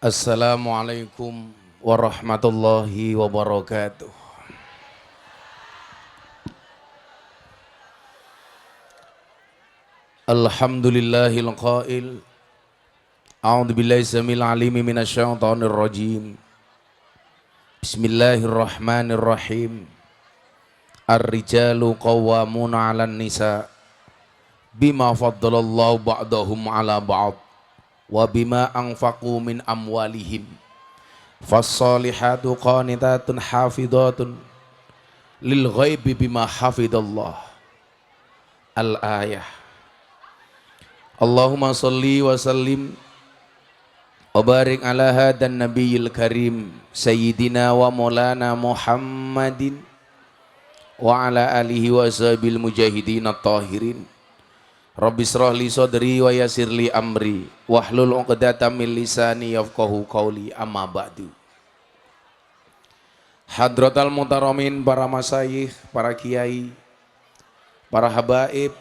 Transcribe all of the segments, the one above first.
Assalamualaikum warahmatullahi wabarakatuh. Alhamdulillahil qail. A'udzu billahi samil alimi minasyaitonir rajim. Bismillahirrahmanirrahim. Ar-rijalu qawwamuna 'alan nisa bima faddalallahu ba'dahum 'ala ba'd wa bima anfaqu min amwalihim. Fassalihatu qanitatun hafidhatun lil ghaibi bima hafidallah. Al-ayah. Allahumma salli wa sallim wa barik ala hadan nabiyil karim sayyidina wa maulana Muhammadin wa ala alihi wa ashabil mujahidin at-tahirin. Rabbi shrah li sadri wa yassir li amri wahlul 'uqdatam min lisani yafqahu qawli, amma ba'du. Hadratal mutaramin, para masyayikh, para kiai, para habaib,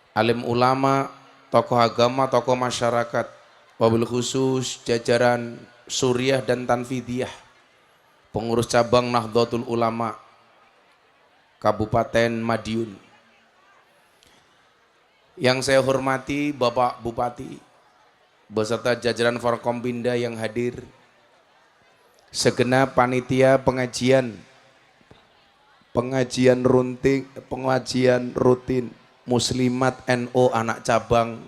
alim ulama, tokoh agama, tokoh masyarakat, wabil khusus jajaran Suriah dan Tanfidiyah, pengurus cabang Nahdlatul Ulama Kabupaten Madiun. Yang saya hormati Bapak Bupati beserta jajaran Forkompinda yang hadir, segenap panitia pengajian rutin Muslimat NU anak cabang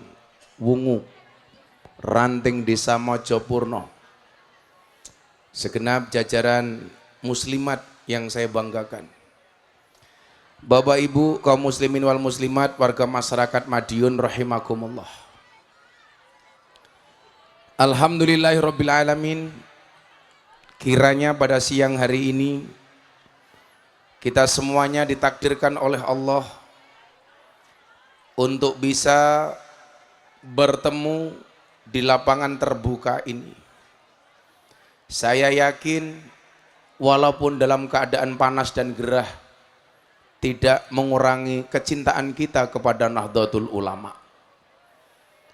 Wungu Ranting Desa Mojopurno, segenap jajaran muslimat yang saya banggakan, Bapak Ibu kaum muslimin wal muslimat, warga masyarakat Madiun rahimakumullah. Alhamdulillahirabbil alamin. Kiranya pada siang hari ini kita semuanya ditakdirkan oleh Allah untuk bisa bertemu di lapangan terbuka ini. Saya yakin walaupun dalam keadaan panas dan gerah, tidak mengurangi kecintaan kita kepada Nahdlatul Ulama.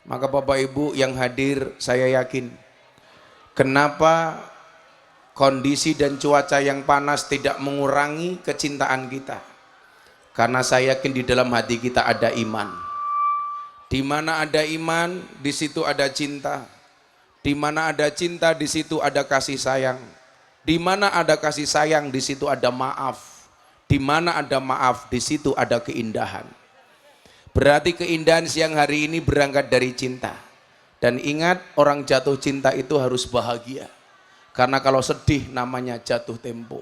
Maka Bapak Ibu yang hadir, saya yakin kenapa kondisi dan cuaca yang panas tidak mengurangi kecintaan kita, karena saya yakin di dalam hati kita ada iman. Di mana ada iman, di situ ada cinta. Di mana ada cinta, di situ ada kasih sayang. Di mana ada kasih sayang, di situ ada maaf. Di mana ada maaf, di situ ada keindahan. Berarti keindahan siang hari ini berangkat dari cinta. Dan ingat, orang jatuh cinta itu harus bahagia. Karena kalau sedih namanya jatuh tempo.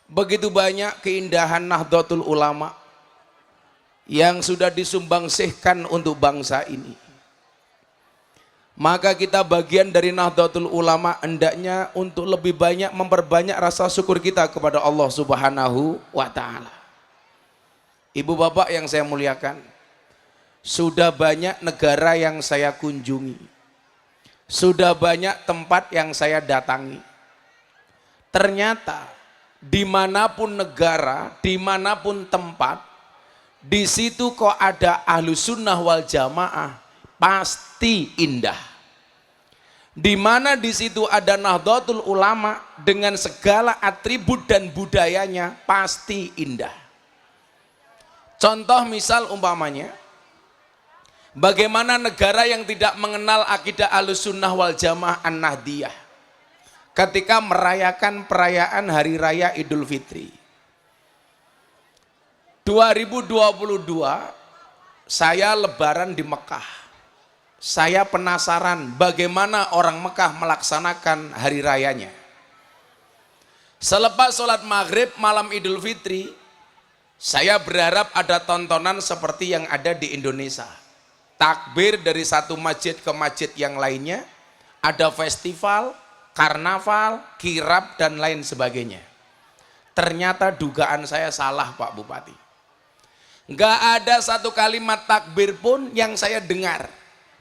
Begitu banyak keindahan Nahdlatul Ulama yang sudah disumbangsihkan untuk bangsa ini. Maka kita bagian dari Nahdlatul Ulama hendaknya untuk lebih banyak memperbanyak rasa syukur kita kepada Allah Subhanahu wa ta'ala. Ibu bapak yang saya muliakan, sudah banyak negara yang saya kunjungi, sudah banyak tempat yang saya datangi. Ternyata dimanapun negara, dimanapun tempat, di situ kok ada Ahlus Sunnah wal Jamaah, pasti indah. Di mana di situ ada Nahdlatul Ulama dengan segala atribut dan budayanya, pasti indah. Contoh misal umpamanya, bagaimana negara yang tidak mengenal akidah Ahlus Sunnah wal Jamaah An-Nahdiyah ketika merayakan perayaan Hari Raya Idul Fitri 2022, saya lebaran di Mekah. Saya penasaran bagaimana orang Mekah melaksanakan hari rayanya. Selepas sholat maghrib malam Idul Fitri, saya berharap ada tontonan seperti yang ada di Indonesia. Takbir dari satu masjid ke masjid yang lainnya, ada festival, karnaval, kirab, dan lain sebagainya. Ternyata dugaan saya salah, Pak Bupati. Nggak ada satu kalimat takbir pun yang saya dengar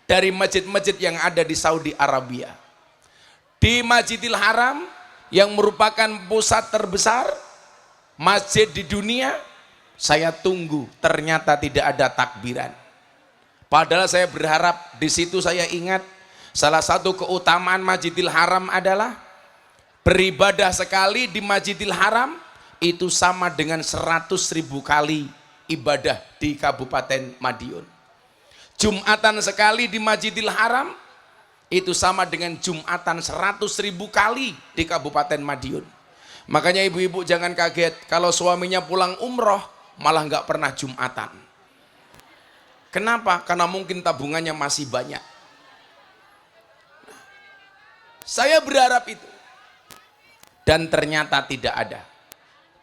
dari masjid-masjid yang ada di Saudi Arabia. Di Masjidil Haram yang merupakan pusat terbesar masjid di dunia, saya tunggu, ternyata tidak ada takbiran. Padahal saya berharap di situ saya ingat salah satu keutamaan Masjidil Haram adalah beribadah sekali di Masjidil Haram itu sama dengan 100.000 kali ibadah di Kabupaten Madiun. Jumatan sekali di Masjidil Haram itu sama dengan Jumatan 100.000 kali di Kabupaten Madiun. Makanya ibu-ibu jangan kaget kalau suaminya pulang umroh malah nggak pernah Jumatan. Kenapa? Karena mungkin tabungannya masih banyak. Saya berharap itu. Dan ternyata tidak ada.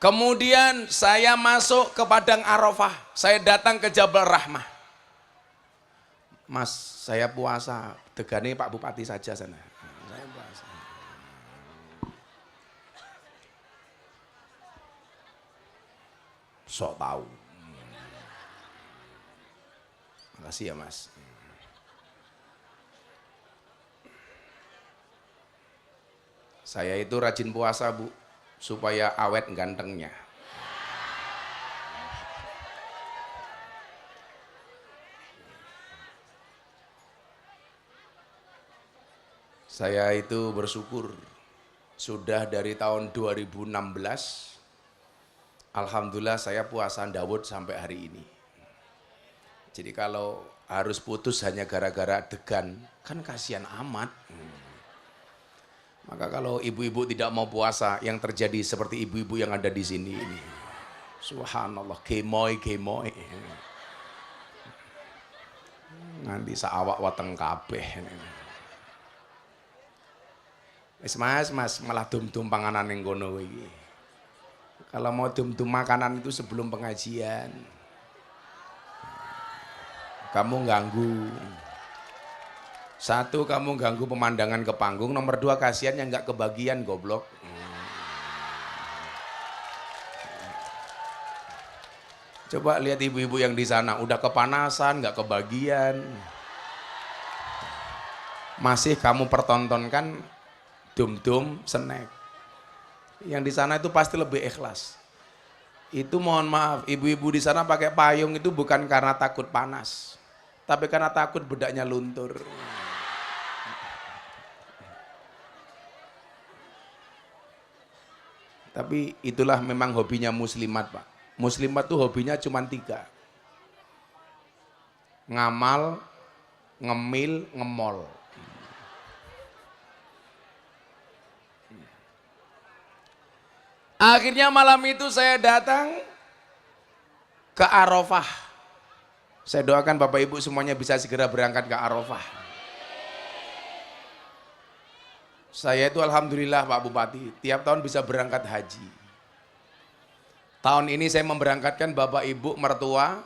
Kemudian saya masuk ke Padang Arafah. Saya datang ke Jabal Rahmah. Mas, saya puasa. Tegane Pak Bupati saja sana. Saya puasa. Sok tahu. Makasih ya Mas. Saya itu rajin puasa Bu, supaya awet gantengnya. Saya itu bersyukur sudah dari tahun 2016, alhamdulillah saya puasa Dawud sampai hari ini. Jadi kalau harus putus hanya gara-gara degan, kan kasihan amat. Maka kalau ibu-ibu tidak mau puasa, yang terjadi seperti ibu-ibu yang ada di sini ini. Subhanallah, gemoy. Nganti saawak wateng kabeh. Wis mas, malah dum-dum panganan yang kono iki. Kalau mau dum-dum makanan itu sebelum pengajian. Kamu ganggu. Satu, kamu ganggu pemandangan ke panggung. Nomor dua, kasihan yang nggak kebagian goblok. Coba lihat ibu-ibu yang di sana, udah kepanasan, nggak kebagian. Masih kamu pertontonkan dum-dum snack. Yang di sana itu pasti lebih ikhlas. Itu mohon maaf, ibu-ibu di sana pakai payung itu bukan karena takut panas, tapi karena takut bedaknya luntur. Tapi itulah memang hobinya muslimat Pak. Muslimat tuh hobinya cuma 3. Ngamal, ngemil, ngemol. Akhirnya malam itu saya datang ke Arafah. Saya doakan Bapak Ibu semuanya bisa segera berangkat ke Arafah. Saya itu alhamdulillah Pak Bupati, tiap tahun bisa berangkat haji. Tahun ini saya memberangkatkan Bapak Ibu mertua,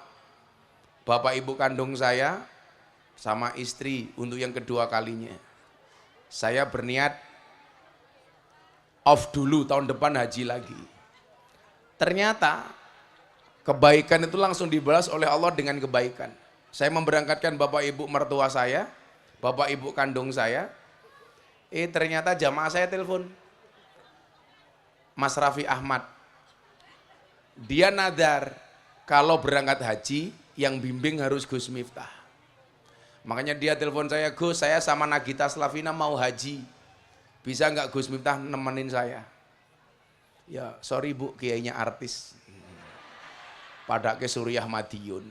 Bapak Ibu kandung saya, sama istri untuk yang kedua kalinya. Saya berniat off dulu, tahun depan haji lagi. Ternyata kebaikan itu langsung dibalas oleh Allah dengan kebaikan. Saya memberangkatkan Bapak Ibu mertua saya, Bapak Ibu kandung saya. Ternyata jamaah saya telepon, Mas Raffi Ahmad, dia nadar kalau berangkat haji yang bimbing harus Gus Miftah. Makanya dia telepon saya, Gus, saya sama Nagita Slavina mau haji, bisa nggak Gus Miftah nemenin saya? Ya sorry Bu, kiainya artis, pada ke Suriah Madiun.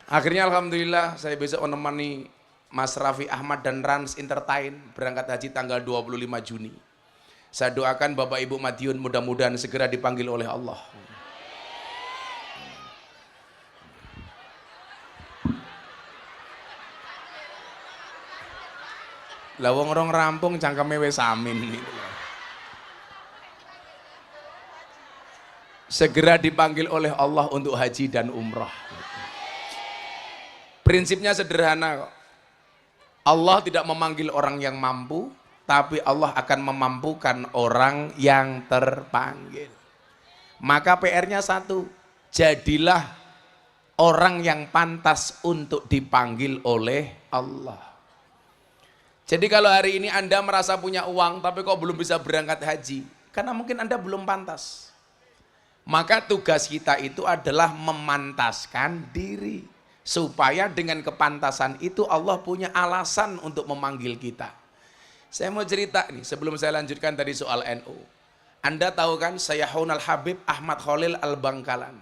Akhirnya alhamdulillah saya besok menemani Mas Raffi Ahmad dan Rans Entertain berangkat haji tanggal 25 Juni. Saya doakan Bapak Ibu Madiun mudah-mudahan segera dipanggil oleh Allah. Lah wong rong rampung cangkeme wis amin. Segera dipanggil oleh Allah untuk haji dan umrah. Prinsipnya sederhana kok. Allah tidak memanggil orang yang mampu, tapi Allah akan memampukan orang yang terpanggil. Maka PR-nya satu, jadilah orang yang pantas untuk dipanggil oleh Allah. Jadi kalau hari ini Anda merasa punya uang, tapi kok belum bisa berangkat haji, karena mungkin Anda belum pantas. Maka tugas kita itu adalah memantaskan diri. supaya dengan kepantasan itu Allah punya alasan untuk memanggil kita. Saya mau cerita nih sebelum saya lanjutkan tadi soal NU. Anda tahu kan Sayyahunal Habib Ahmad Khalil Al-Bangkalan,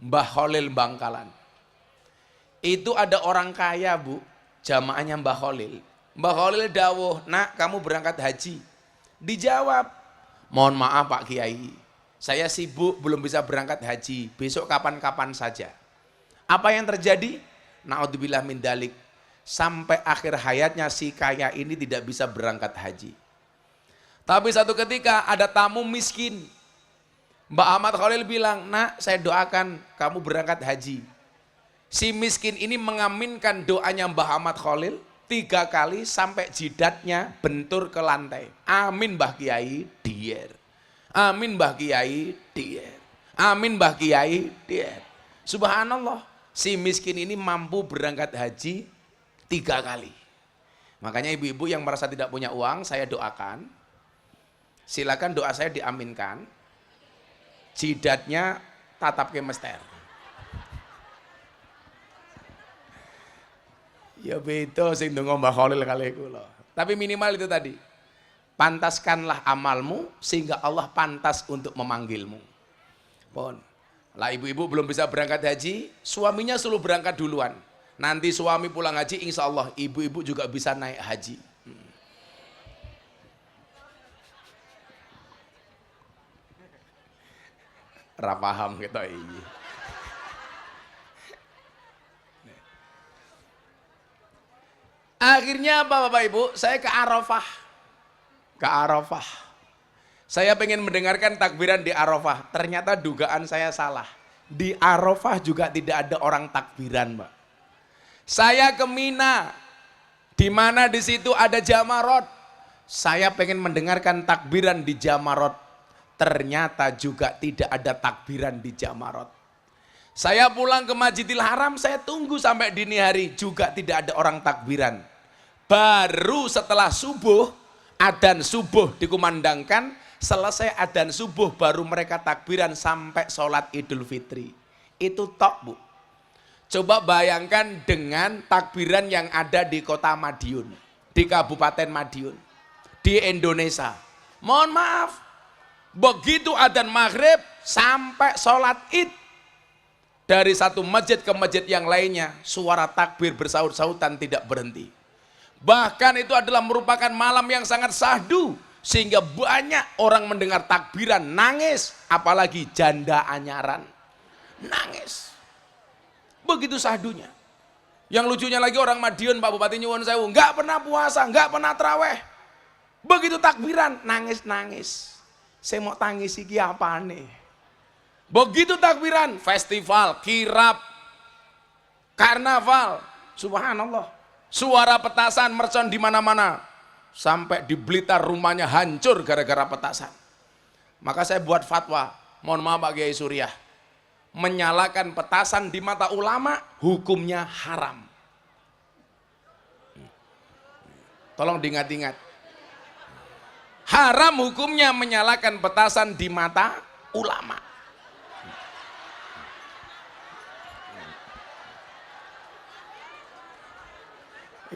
Mbah Khalil Bangkalan. Itu ada orang kaya bu, jamaahnya Mbah Khalil. Mbah Khalil dawuh, nak kamu berangkat haji. Dijawab, mohon maaf Pak Kiai, saya sibuk belum bisa berangkat haji, besok kapan-kapan saja. Apa yang terjadi? Na'udzubillah min dalik. Sampai akhir hayatnya si kaya ini tidak bisa berangkat haji. Tapi satu ketika ada tamu miskin. Mbak Ahmad Khalil bilang, nak saya doakan kamu berangkat haji. Si miskin ini mengaminkan doanya Mbah Ahmad Khalil 3 kali sampai jidatnya bentur ke lantai. Amin Mbah Kiai, dier. Amin Mbah Kiai, dier. Amin Mbah Kiai, dier. Subhanallah. Si miskin ini mampu berangkat haji 3 kali. Makanya ibu-ibu yang merasa tidak punya uang, saya doakan. Silakan doa saya diaminkan. Jidatnya tatap ke mester. Ya beda sing ndonga Mbah Khalil kali kula. Tapi minimal itu tadi. Pantaskanlah amalmu sehingga Allah pantas untuk memanggilmu. Pon. Lah ibu-ibu belum bisa berangkat haji, suaminya suruh berangkat duluan. Nanti suami pulang haji, insya Allah ibu-ibu juga bisa naik haji. Rapaham kita ini. Akhirnya apa Bapak Ibu? Saya ke Arafah. Ke Arafah. Saya pengen mendengarkan takbiran di Arafah. Ternyata dugaan saya salah. Di Arafah juga tidak ada orang takbiran, Mbak. Saya ke Mina, di mana di situ ada Jamarot. Saya pengen mendengarkan takbiran di Jamarot. Ternyata juga tidak ada takbiran di Jamarot. Saya pulang ke Masjidil Haram, saya tunggu sampai dini hari juga tidak ada orang takbiran. Baru setelah subuh, adzan subuh dikumandangkan. Selesai adzan subuh baru mereka takbiran sampai sholat Idul Fitri. Itu tok bu. Coba bayangkan dengan takbiran yang ada di kota Madiun, di Kabupaten Madiun, di Indonesia. Mohon maaf, begitu adzan maghrib sampai sholat Id, dari satu masjid ke masjid yang lainnya, suara takbir bersaut-sautan tidak berhenti. Bahkan itu adalah merupakan malam yang sangat syahdu. Sehingga banyak orang mendengar takbiran nangis, apalagi janda anyaran nangis. Begitu sahdunya. Yang lucunya lagi orang Madiun, Pak Bupati Nyuwun Sewu, nggak pernah puasa, nggak pernah traweh. Begitu takbiran nangis-nangis. Saya mau tangis iki apa nih? Begitu takbiran festival, kirab, karnaval, subhanallah. Suara petasan mercon di mana-mana. Sampai di Blitar rumahnya hancur gara-gara petasan. Maka saya buat fatwa, mohon maaf Pak Kiai Suriah, menyalakan petasan di mata ulama hukumnya haram. Tolong diingat-ingat. Haram hukumnya menyalakan petasan di mata ulama.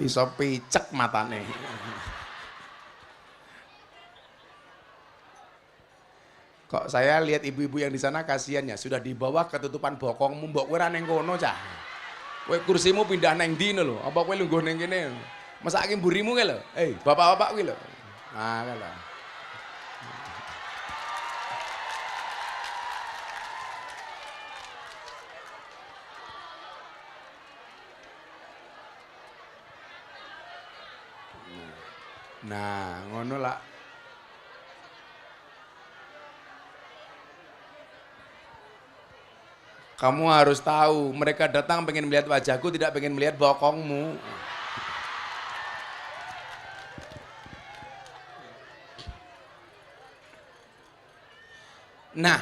Iso picek matane. Kok saya lihat ibu-ibu yang di sana kasihannya, sudah di bawah ketutupan bokongmu, mbok kowe ra ning kono cah. Kowe kursimu pindah neng ndi lho, apa kowe lungguh ning kene? Mesake mburimu ke lho. Bapak-bapak kuwi lho. Nah, kan lho. Nah, ngono lah. Kamu harus tahu, mereka datang pengen melihat wajahku, tidak pengen melihat bokongmu. Nah,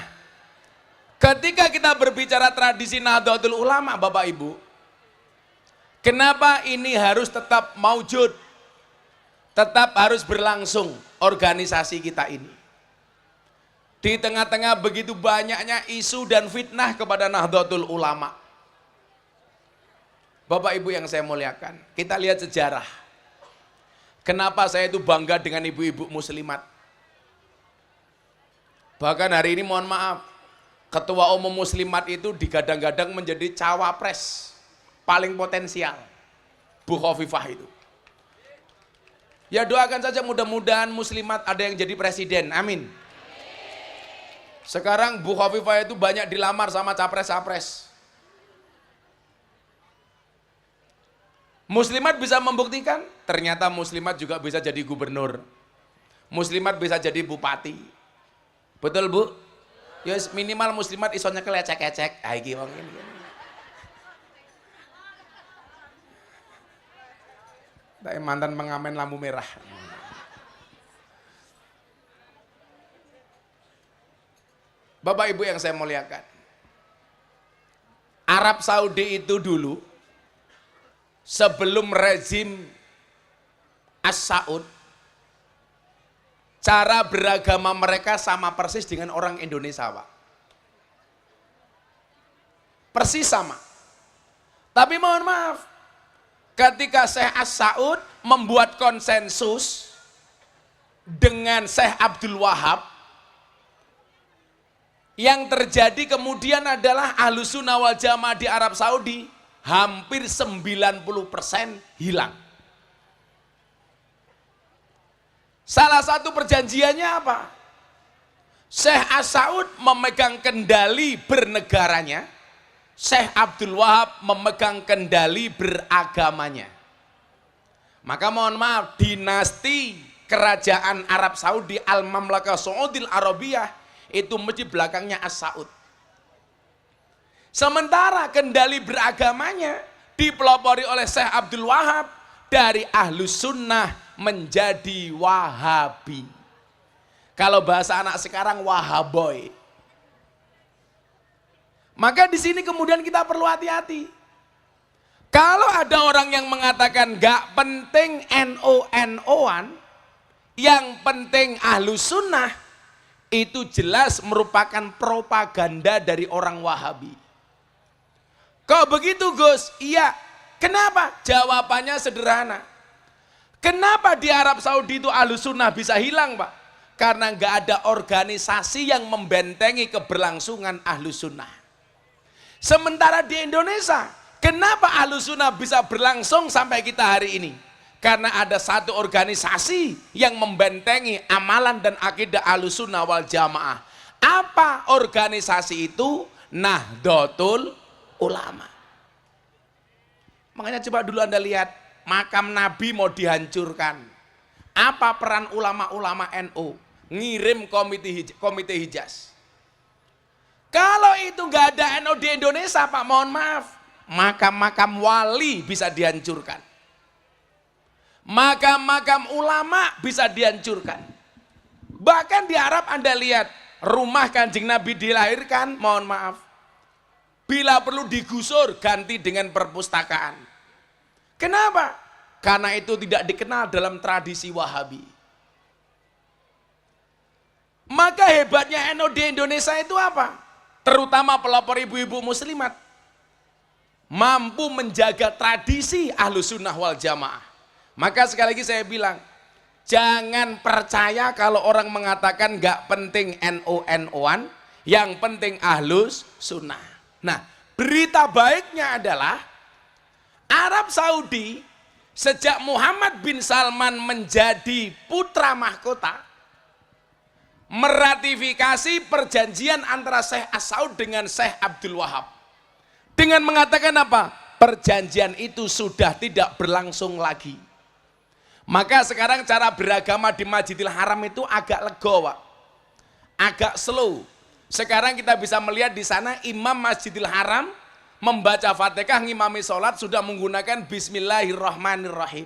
ketika kita berbicara tradisi Nahdlatul Ulama, Bapak Ibu, kenapa ini harus tetap maujud, tetap harus berlangsung organisasi kita ini? Di tengah-tengah begitu banyaknya isu dan fitnah kepada Nahdlatul Ulama. Bapak Ibu yang saya muliakan, kita lihat sejarah. Kenapa saya itu bangga dengan ibu-ibu muslimat. Bahkan hari ini mohon maaf, Ketua Umum Muslimat itu digadang-gadang menjadi cawapres paling potensial, Bu Khofifah itu. Ya doakan saja mudah-mudahan muslimat ada yang jadi presiden, amin. Sekarang Bu Khofifah itu banyak dilamar sama capres-capres. Muslimat bisa membuktikan, ternyata muslimat juga bisa jadi gubernur. Muslimat bisa jadi bupati. Betul Bu? Ya minimal muslimat iso nyekel ecek-ecek. Ah iki wong ini. Tapi mantan pengamen lampu merah. Bapak Ibu yang saya muliakan. Arab Saudi itu dulu sebelum rezim As-Saud, cara beragama mereka sama persis dengan orang Indonesia, Pak. Persis sama. Tapi mohon maaf, ketika Syekh As-Saud membuat konsensus dengan Syekh Abdul Wahab, yang terjadi kemudian adalah Ahlussunnah wal Jamaah di Arab Saudi hampir 90% hilang. Salah satu perjanjiannya apa? Syekh As-Saud memegang kendali bernegaranya, Syekh Abdul Wahab memegang kendali beragamanya. Maka mohon maaf, dinasti kerajaan Arab Saudi Al-Mamlakah Saudil Arabiyah itu mesti belakangnya As-Saud. Sementara kendali beragamanya dipelopori oleh Syekh Abdul Wahab dari Ahlus Sunnah menjadi Wahabi. Kalau bahasa anak sekarang Wahaboy. Maka di sini kemudian kita perlu hati-hati. Kalau ada orang yang mengatakan gak penting NO-NO-an, yang penting Ahlus Sunnah, itu jelas merupakan propaganda dari orang Wahabi. Kok begitu Gus? Iya. Kenapa? Jawabannya sederhana. Kenapa di Arab Saudi itu Ahlus Sunnah bisa hilang, Pak? Karena nggak ada organisasi yang membentengi keberlangsungan Ahlus Sunnah. Sementara di Indonesia, kenapa Ahlus Sunnah bisa berlangsung sampai kita hari ini? Karena ada satu organisasi yang membentengi amalan dan akidah Ahlus Sunnah wal Jamaah. Apa organisasi itu? Nahdlatul Ulama. Makanya coba dulu Anda lihat, makam Nabi mau dihancurkan. Apa peran ulama-ulama NU? Ngirim komite Hijaz. Kalau itu nggak ada NU di Indonesia, Pak, mohon maaf, makam-makam wali bisa dihancurkan. Makam-makam ulama bisa dihancurkan. Bahkan di Arab Anda lihat, rumah Kanjeng Nabi dilahirkan, mohon maaf, bila perlu digusur ganti dengan perpustakaan. Kenapa? Karena itu tidak dikenal dalam tradisi Wahabi. Maka hebatnya NU di Indonesia itu apa? Terutama pelopor ibu-ibu muslimat, mampu menjaga tradisi Ahlus Sunnah wal Jamaah. Maka sekali lagi saya bilang, jangan percaya kalau orang mengatakan gak penting NU-NU-an, yang penting Ahlus Sunnah. Nah, berita baiknya adalah Arab Saudi sejak Muhammad bin Salman menjadi putra mahkota, meratifikasi perjanjian antara Syekh As-Saud dengan Syekh Abdul Wahab. Dengan mengatakan apa? Perjanjian itu sudah tidak berlangsung lagi. Maka sekarang cara beragama di Masjidil Haram itu agak legowo, agak slow. Sekarang kita bisa melihat di sana imam Masjidil Haram membaca Fatihah, ngimami sholat sudah menggunakan Bismillahirrahmanirrahim.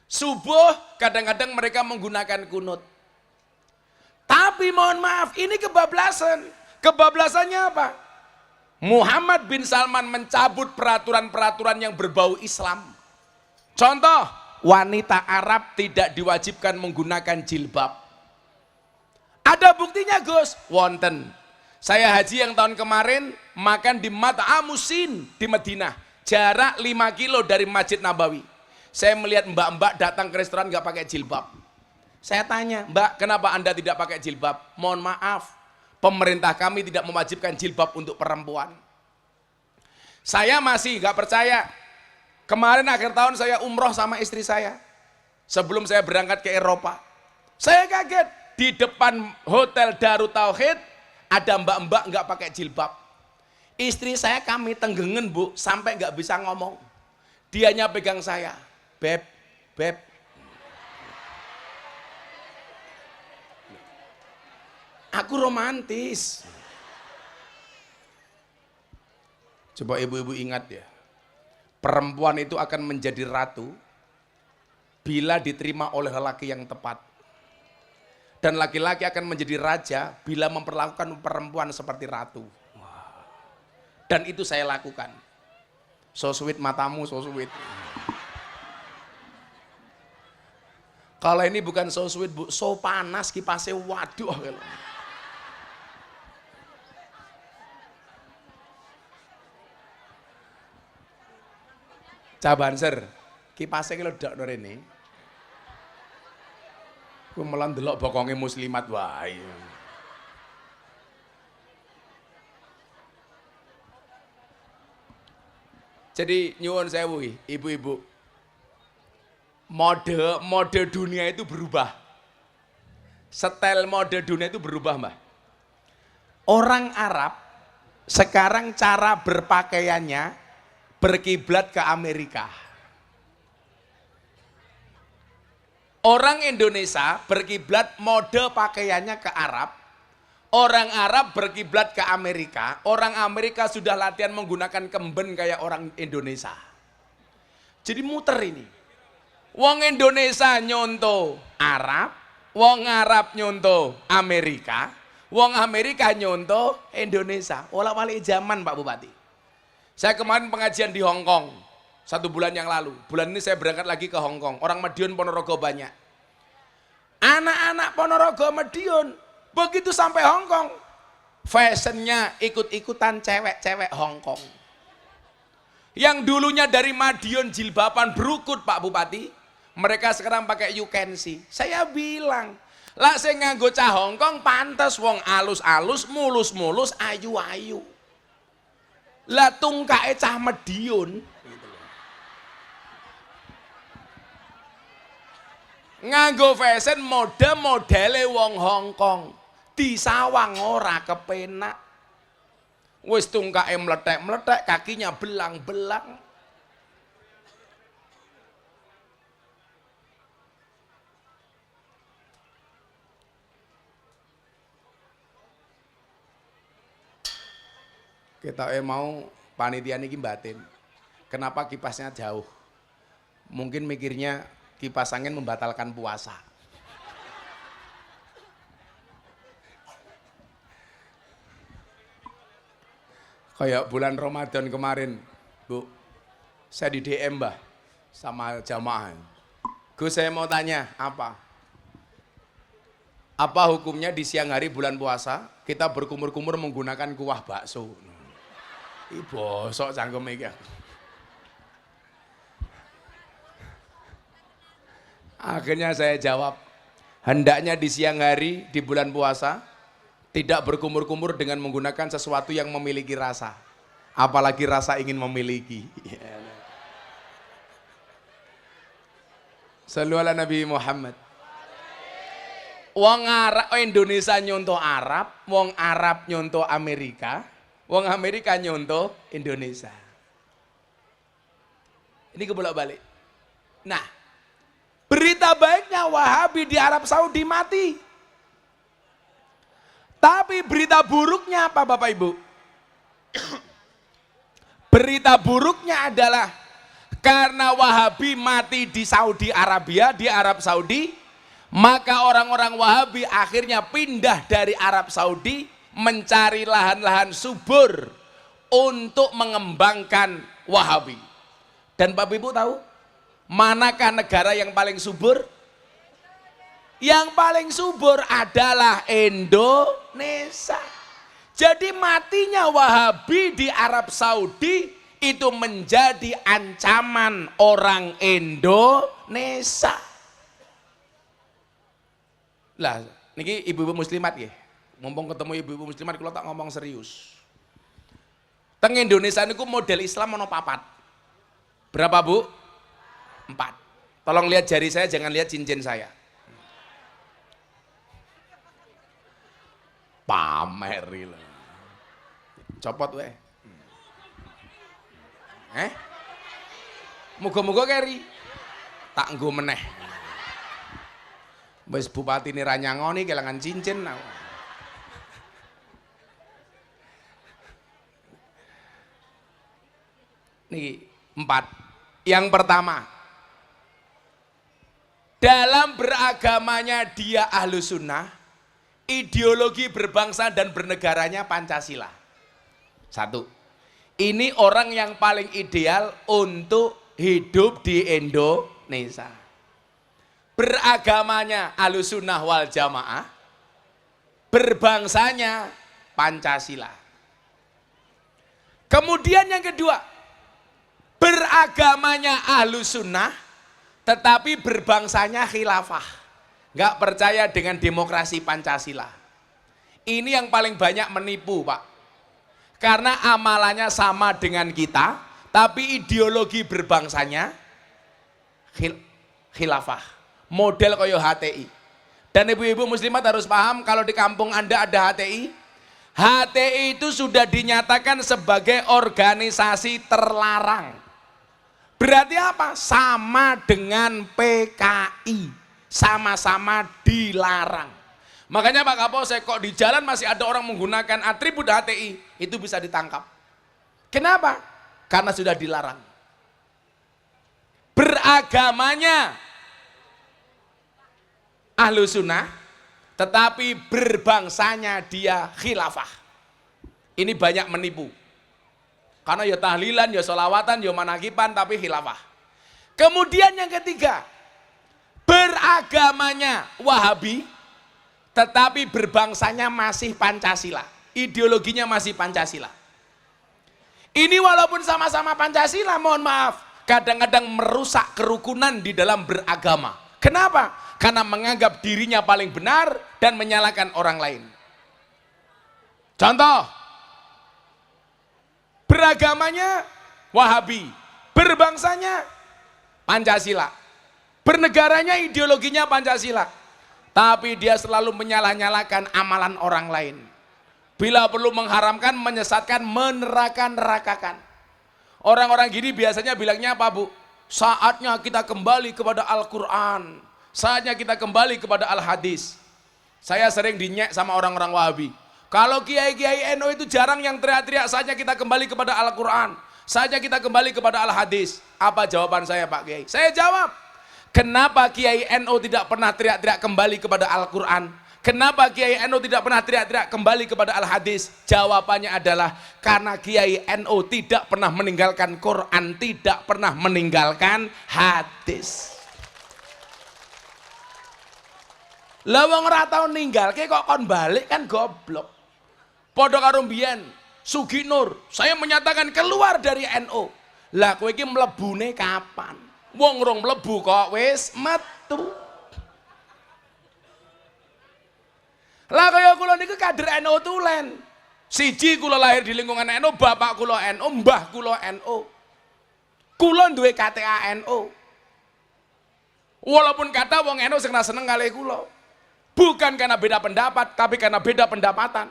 Subuh kadang-kadang mereka menggunakan kunut. Tapi mohon maaf, ini kebablasan. Kebablasannya apa? Muhammad bin Salman mencabut peraturan-peraturan yang berbau Islam. Contoh, wanita Arab tidak diwajibkan menggunakan jilbab. Ada buktinya Gus? Wonten. Saya haji yang tahun kemarin makan di Mat'amusin di Madinah. jarak 5 kilo dari Masjid Nabawi. Saya melihat mbak-mbak datang ke restoran nggak pakai jilbab. Saya tanya, Mbak, kenapa Anda tidak pakai jilbab? Mohon maaf, pemerintah kami tidak mewajibkan jilbab untuk perempuan. Saya masih nggak percaya. Kemarin akhir tahun saya umroh sama istri saya. Sebelum saya berangkat ke Eropa. Saya kaget, di depan Hotel Darut Tauhid ada mbak-mbak nggak pakai jilbab. Istri saya kami tenggengen Bu, sampai nggak bisa ngomong. Dianya pegang saya, beb, beb. Aku romantis. Coba ibu-ibu ingat ya, perempuan itu akan menjadi ratu bila diterima oleh lelaki yang tepat. Dan laki-laki akan menjadi raja bila memperlakukan perempuan seperti ratu. Dan itu saya lakukan. So sweet matamu, so sweet. Kalau ini bukan so sweet Bu, so panas kipasnya, waduh. Cabanser, kipasnya kalau dak nor ini. Ku malah ndelok bokonge muslimat wae. Jadi nyuwun sewu ibu-ibu. Mode dunia itu berubah. Setel mode dunia itu berubah, Mbah. Orang Arab sekarang cara berpakaiannya berkiblat ke Amerika. Orang Indonesia berkiblat mode pakaiannya ke Arab. Orang Arab berkiblat ke Amerika. Orang Amerika sudah latihan menggunakan kemben kayak orang Indonesia. Jadi muter ini. Wong Indonesia nyontoh Arab, wong Arab nyontoh Amerika, wong Amerika nyontoh Indonesia. Olak-walik zaman Pak Bupati. Saya kemarin pengajian di Hong Kong 1 bulan yang lalu. Bulan ini saya berangkat lagi ke Hong Kong. Orang Madiun Ponorogo banyak. Anak-anak Ponorogo Madiun begitu sampai Hong Kong, fashionnya ikut-ikutan cewek-cewek Hong Kong. Yang dulunya dari Madiun jilbaban berukut Pak Bupati, mereka sekarang pakai you can see. Saya bilang, lah saya nganggo cah Hong Kong pantas wong alus-alus, mulus-mulus, ayu-ayu. Lah tungkae cah Madiun nganggo fashion modele wong Hong Kong. Disawang ora kepenak. Wis tungkae meletek-meletek, kakinya belang-belang. Kita mau panitia niki batin. Kenapa kipasnya jauh? Mungkin mikirnya kipas angin membatalkan puasa. Kayak bulan Ramadan kemarin, Bu, saya di DM Mbah sama jamaah. Gus, saya mau tanya, apa hukumnya di siang hari bulan puasa kita berkumur-kumur menggunakan kuah bakso? Ih bosok cangkem iki. Akhirnya saya jawab, hendaknya di siang hari di bulan puasa tidak berkumur-kumur dengan menggunakan sesuatu yang memiliki rasa. Apalagi rasa ingin memiliki. Sallu ala Nabi Muhammad. Wong Arab Indonesia nyontoh Arab, wong Arab nyontoh Amerika, wong Amerika nyontoh Indonesia. Ini kebolak-balik. Nah, berita baiknya Wahabi di Arab Saudi mati. Tapi berita buruknya apa Bapak Ibu? Berita buruknya adalah karena Wahabi mati di Saudi Arabia, di Arab Saudi, maka orang-orang Wahabi akhirnya pindah dari Arab Saudi mencari lahan-lahan subur untuk mengembangkan Wahabi. Dan Bapak Ibu tahu, manakah negara yang paling subur? Yang paling subur adalah Indonesia. Jadi matinya Wahabi di Arab Saudi itu menjadi ancaman orang Indonesia. Lah niki ibu-ibu muslimat nggih. Mumpung ketemu ibu-ibu muslimat kula tak ngomong serius. Teng Indonesia niku model Islam ono papat. Berapa, Bu? 4. Tolong lihat jari saya, jangan lihat cincin saya. Pamer lho. Copot weh. Muga-muga keri. Tak nggo meneh. Wis bupati ini ranyangoni kelangan cincin. Nih 4. Yang pertama, dalam beragamanya dia Ahlus Sunnah, ideologi berbangsa dan bernegaranya Pancasila. 1. Ini orang yang paling ideal untuk hidup di Indonesia. Beragamanya Ahlus Sunnah wal Jamaah, berbangsanya Pancasila. Kemudian yang kedua, beragamanya Ahlus Sunnah tetapi berbangsanya khilafah, nggak percaya dengan demokrasi Pancasila. Ini yang paling banyak menipu, Pak, karena amalannya sama dengan kita tapi ideologi berbangsanya khilafah, model koyo HTI. Dan ibu-ibu muslimat harus paham, kalau di kampung Anda ada HTI, HTI itu sudah dinyatakan sebagai organisasi terlarang. Berarti apa? Sama dengan PKI, sama-sama dilarang. Makanya Pak Kapolsek, kok di jalan masih ada orang menggunakan atribut HTI, itu bisa ditangkap. Kenapa? Karena sudah dilarang. Beragamanya Ahlus Sunnah, tetapi berbangsanya dia khilafah. Ini banyak menipu. Karena ya tahlilan, ya sholawatan, ya manakiban, tapi khilafah. Kemudian yang ketiga, beragamanya Wahabi, tetapi berbangsanya masih Pancasila. Ideologinya masih Pancasila. Ini walaupun sama-sama Pancasila, mohon maaf, kadang-kadang merusak kerukunan di dalam beragama. Kenapa? Karena menganggap dirinya paling benar dan menyalahkan orang lain. Contoh, beragamanya Wahabi, berbangsanya Pancasila, bernegaranya ideologinya Pancasila, tapi dia selalu menyalah-nyalahkan amalan orang lain. Bila perlu mengharamkan, menyesatkan, meneraka-nerakakan. Orang-orang gini biasanya bilangnya apa, Bu? Saatnya kita kembali kepada Al-Quran, saatnya kita kembali kepada Al-Hadis. Saya sering dinyek sama orang-orang Wahabi. Kalau kiai-kiai NU itu jarang yang teriak-teriak, saatnya kita kembali kepada Al-Quran, saatnya kita kembali kepada Al-Hadis. Apa jawaban saya, Pak Kiai? Saya jawab, kenapa Kiai NU tidak pernah teriak-teriak kembali kepada Al-Quran? Kenapa Kiai NU tidak pernah teriak-teriak kembali kepada Al-Hadis? Jawabannya adalah karena Kiai NU tidak pernah meninggalkan Quran, tidak pernah meninggalkan hadis. Lah wong ora tau ninggalke kok kon balik kan goblok. Padha karo mbiyen Sugi Nur, saya menyatakan keluar dari NU. Lah kowe iki mlebune kapan? Wong rong mlebu kok wis metu. Lah kaya kula niku kader NU tulen. Siji kula lahir di lingkungan NU, bapak kula NU, mbah kula NU. Kula duwe KTA NU. Walaupun kata wong NU sing seneng kalih kula. Bukan karena beda pendapat, tapi karena beda pendapatan.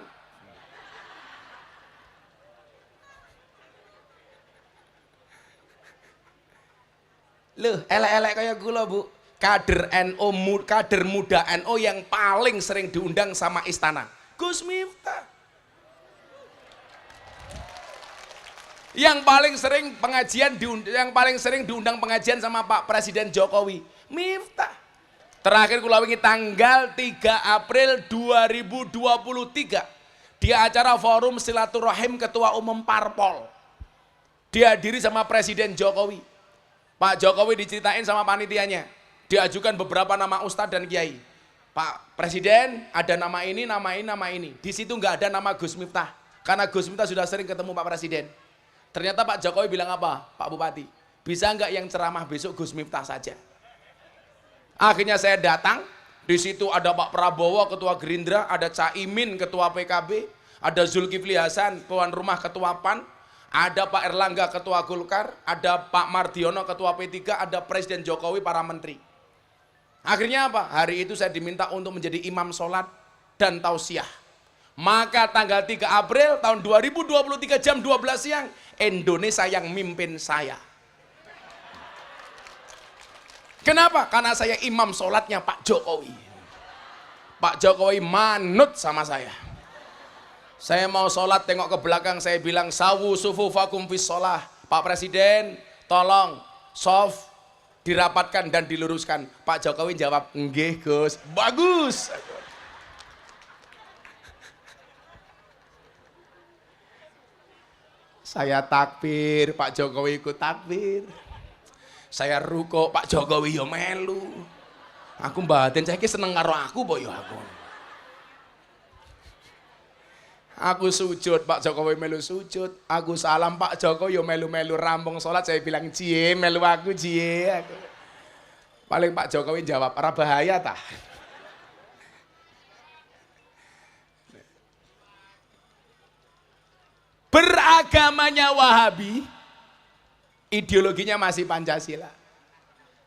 Loh, elek-elek kayak gula, Bu. Kader NU, kader muda NU yang paling sering diundang sama istana, Gus Miftah. Yang paling sering pengajian diundang pengajian sama Pak Presiden Jokowi, Miftah. Terakhir kula wingi tanggal 3 April 2023 di acara forum silaturahim Ketua Umum Parpol. Dihadiri sama Presiden Jokowi. Pak Jokowi diceritain sama panitianya, diajukan beberapa nama ustadz dan kiai. Pak Presiden ada nama ini, nama ini, nama ini. Di situ nggak ada nama Gus Miftah, karena Gus Miftah sudah sering ketemu Pak Presiden. Ternyata Pak Jokowi bilang apa? Pak Bupati, bisa nggak yang ceramah besok Gus Miftah saja? Akhirnya saya datang, di situ ada Pak Prabowo ketua Gerindra, ada Caimin ketua PKB, ada Zulkifli Hasan tuan rumah ketua PAN, ada Pak Erlangga ketua Golkar, ada Pak Mardiono ketua P3, ada Presiden Jokowi, para menteri. Akhirnya apa? Hari itu saya diminta untuk menjadi imam sholat dan tausiah. Maka tanggal 3 April tahun 2023 jam 12 siang, Indonesia yang mimpin saya. Kenapa? Karena saya imam sholatnya Pak Jokowi. Pak Jokowi manut sama saya. Saya mau sholat tengok ke belakang, saya bilang sawu sufufakum fis sholah. Pak Presiden tolong soft dirapatkan dan diluruskan. Pak Jokowi jawab, nggih Gus, bagus. Saya takbir, Pak Jokowi ikut takbir. Saya ruko, Pak Jokowi yo melu. Aku mbaten saiki seneng karo aku po yo aku. Aku sujud, Pak Jokowi melu sujud. Aku salam, Pak Jokowi yo melu-melu rampung sholat. Saya bilang, "Cie, melu aku, cie." Aku. Paling Pak Jokowi jawab, "Ora bahaya tah?" Beragamanya Wahabi, ideologinya masih Pancasila.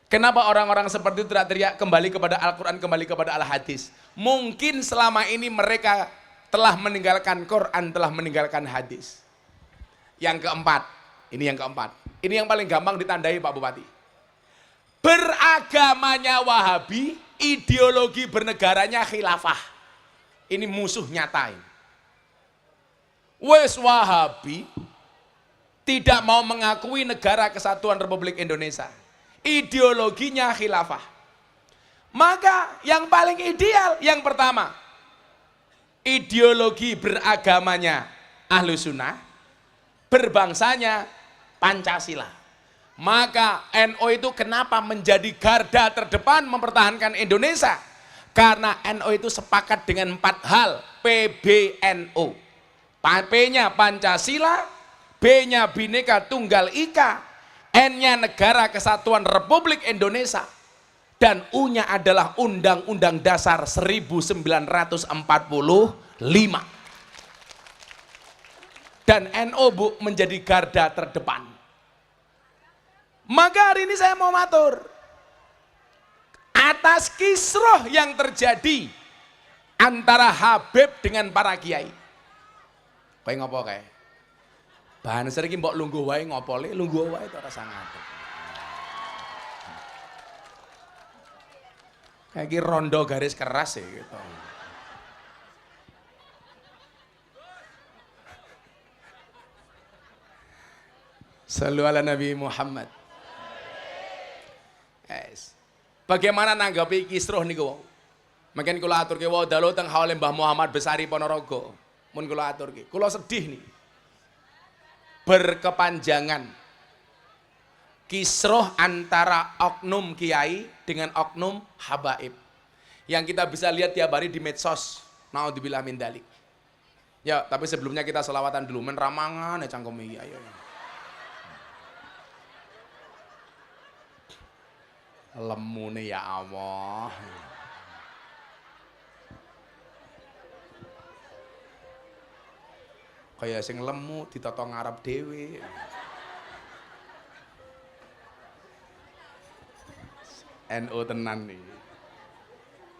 Kenapa orang-orang seperti itu teriak kembali kepada Al-Quran, kembali kepada Al-Hadis? Mungkin selama ini mereka telah meninggalkan Quran, telah meninggalkan hadis. Yang keempat, ini yang keempat. Ini yang paling gampang ditandai Pak Bupati. Beragamanya Wahabi, ideologi bernegaranya khilafah. Ini musuh nyata ini. Wes Wahabi tidak mau mengakui negara kesatuan Republik Indonesia. Ideologinya khilafah. Maka yang paling ideal yang pertama, ideologi beragamanya Ahlus Sunnah, berbangsanya Pancasila. Maka NU itu kenapa menjadi garda terdepan mempertahankan Indonesia? Karena NU itu sepakat dengan 4 hal. PBNU, P-nya Pancasila, B-nya Bhinneka Tunggal Ika, N-nya Negara Kesatuan Republik Indonesia, dan U-nya adalah Undang-Undang Dasar 1945. Dan NU Bu menjadi garda terdepan. Maka hari ini saya mau matur atas kisruh yang terjadi antara Habib dengan para kiai. Kowe ngopo kae? Bahan iki mbok lungguh wae ngopo le, lungguh wae to rasa ngadeg. Kayak iki rondo garis keras ya gitu. Sallu ala Nabi Muhammad. Yes. Bagaimana nanggapi kisruh niku? Makin kula aturke wae dalu teng haule Mbah Muhammad Besari Ponorogo. Mun kula aturke, kula sedih nih. Berkepanjangan kisruh antara oknum kiai dengan oknum habaib. Yang kita bisa lihat tiap hari di medsos. Naudzubillah min dzalik. Ya, tapi sebelumnya kita selawatan dulu. Men ramangan ya cangkem iki ayo. Lemune ya Allah. Kayak sing lemu ditata ngarep dhewe. NU tenan nih.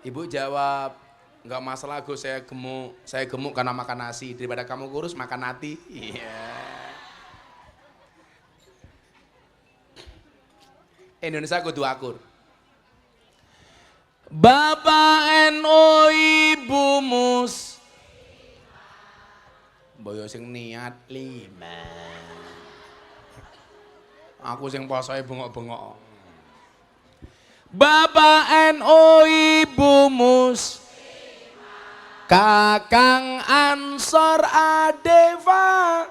Ibu jawab, nggak masalah Gus, saya gemuk karena makan nasi, daripada kamu kurus makan hati. Iya. Indonesia kudu akur. Bapak NU Ibu Mus boyo sing niat 5. Aku sing posoe bengok-bengok. Bapak NU Ibu Mus Kakang Ansor Adeva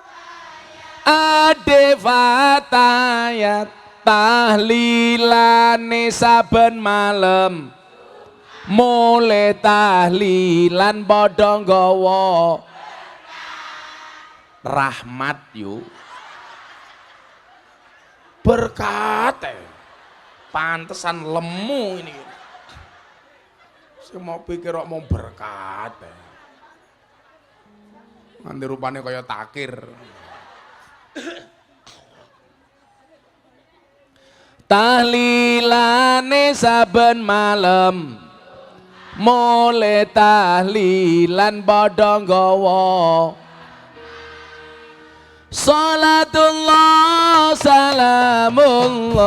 Tayat tahlilane saben malam mulai tahlilan padha nggawa rahmat yuk. berkat. Pantesan lemu ini. Saya mau pikir kok mau berkat. Nanti rupanya kayak takir. Tahlilane saben malam, mulai tahlilan padha nggawa. Salatullah salamullah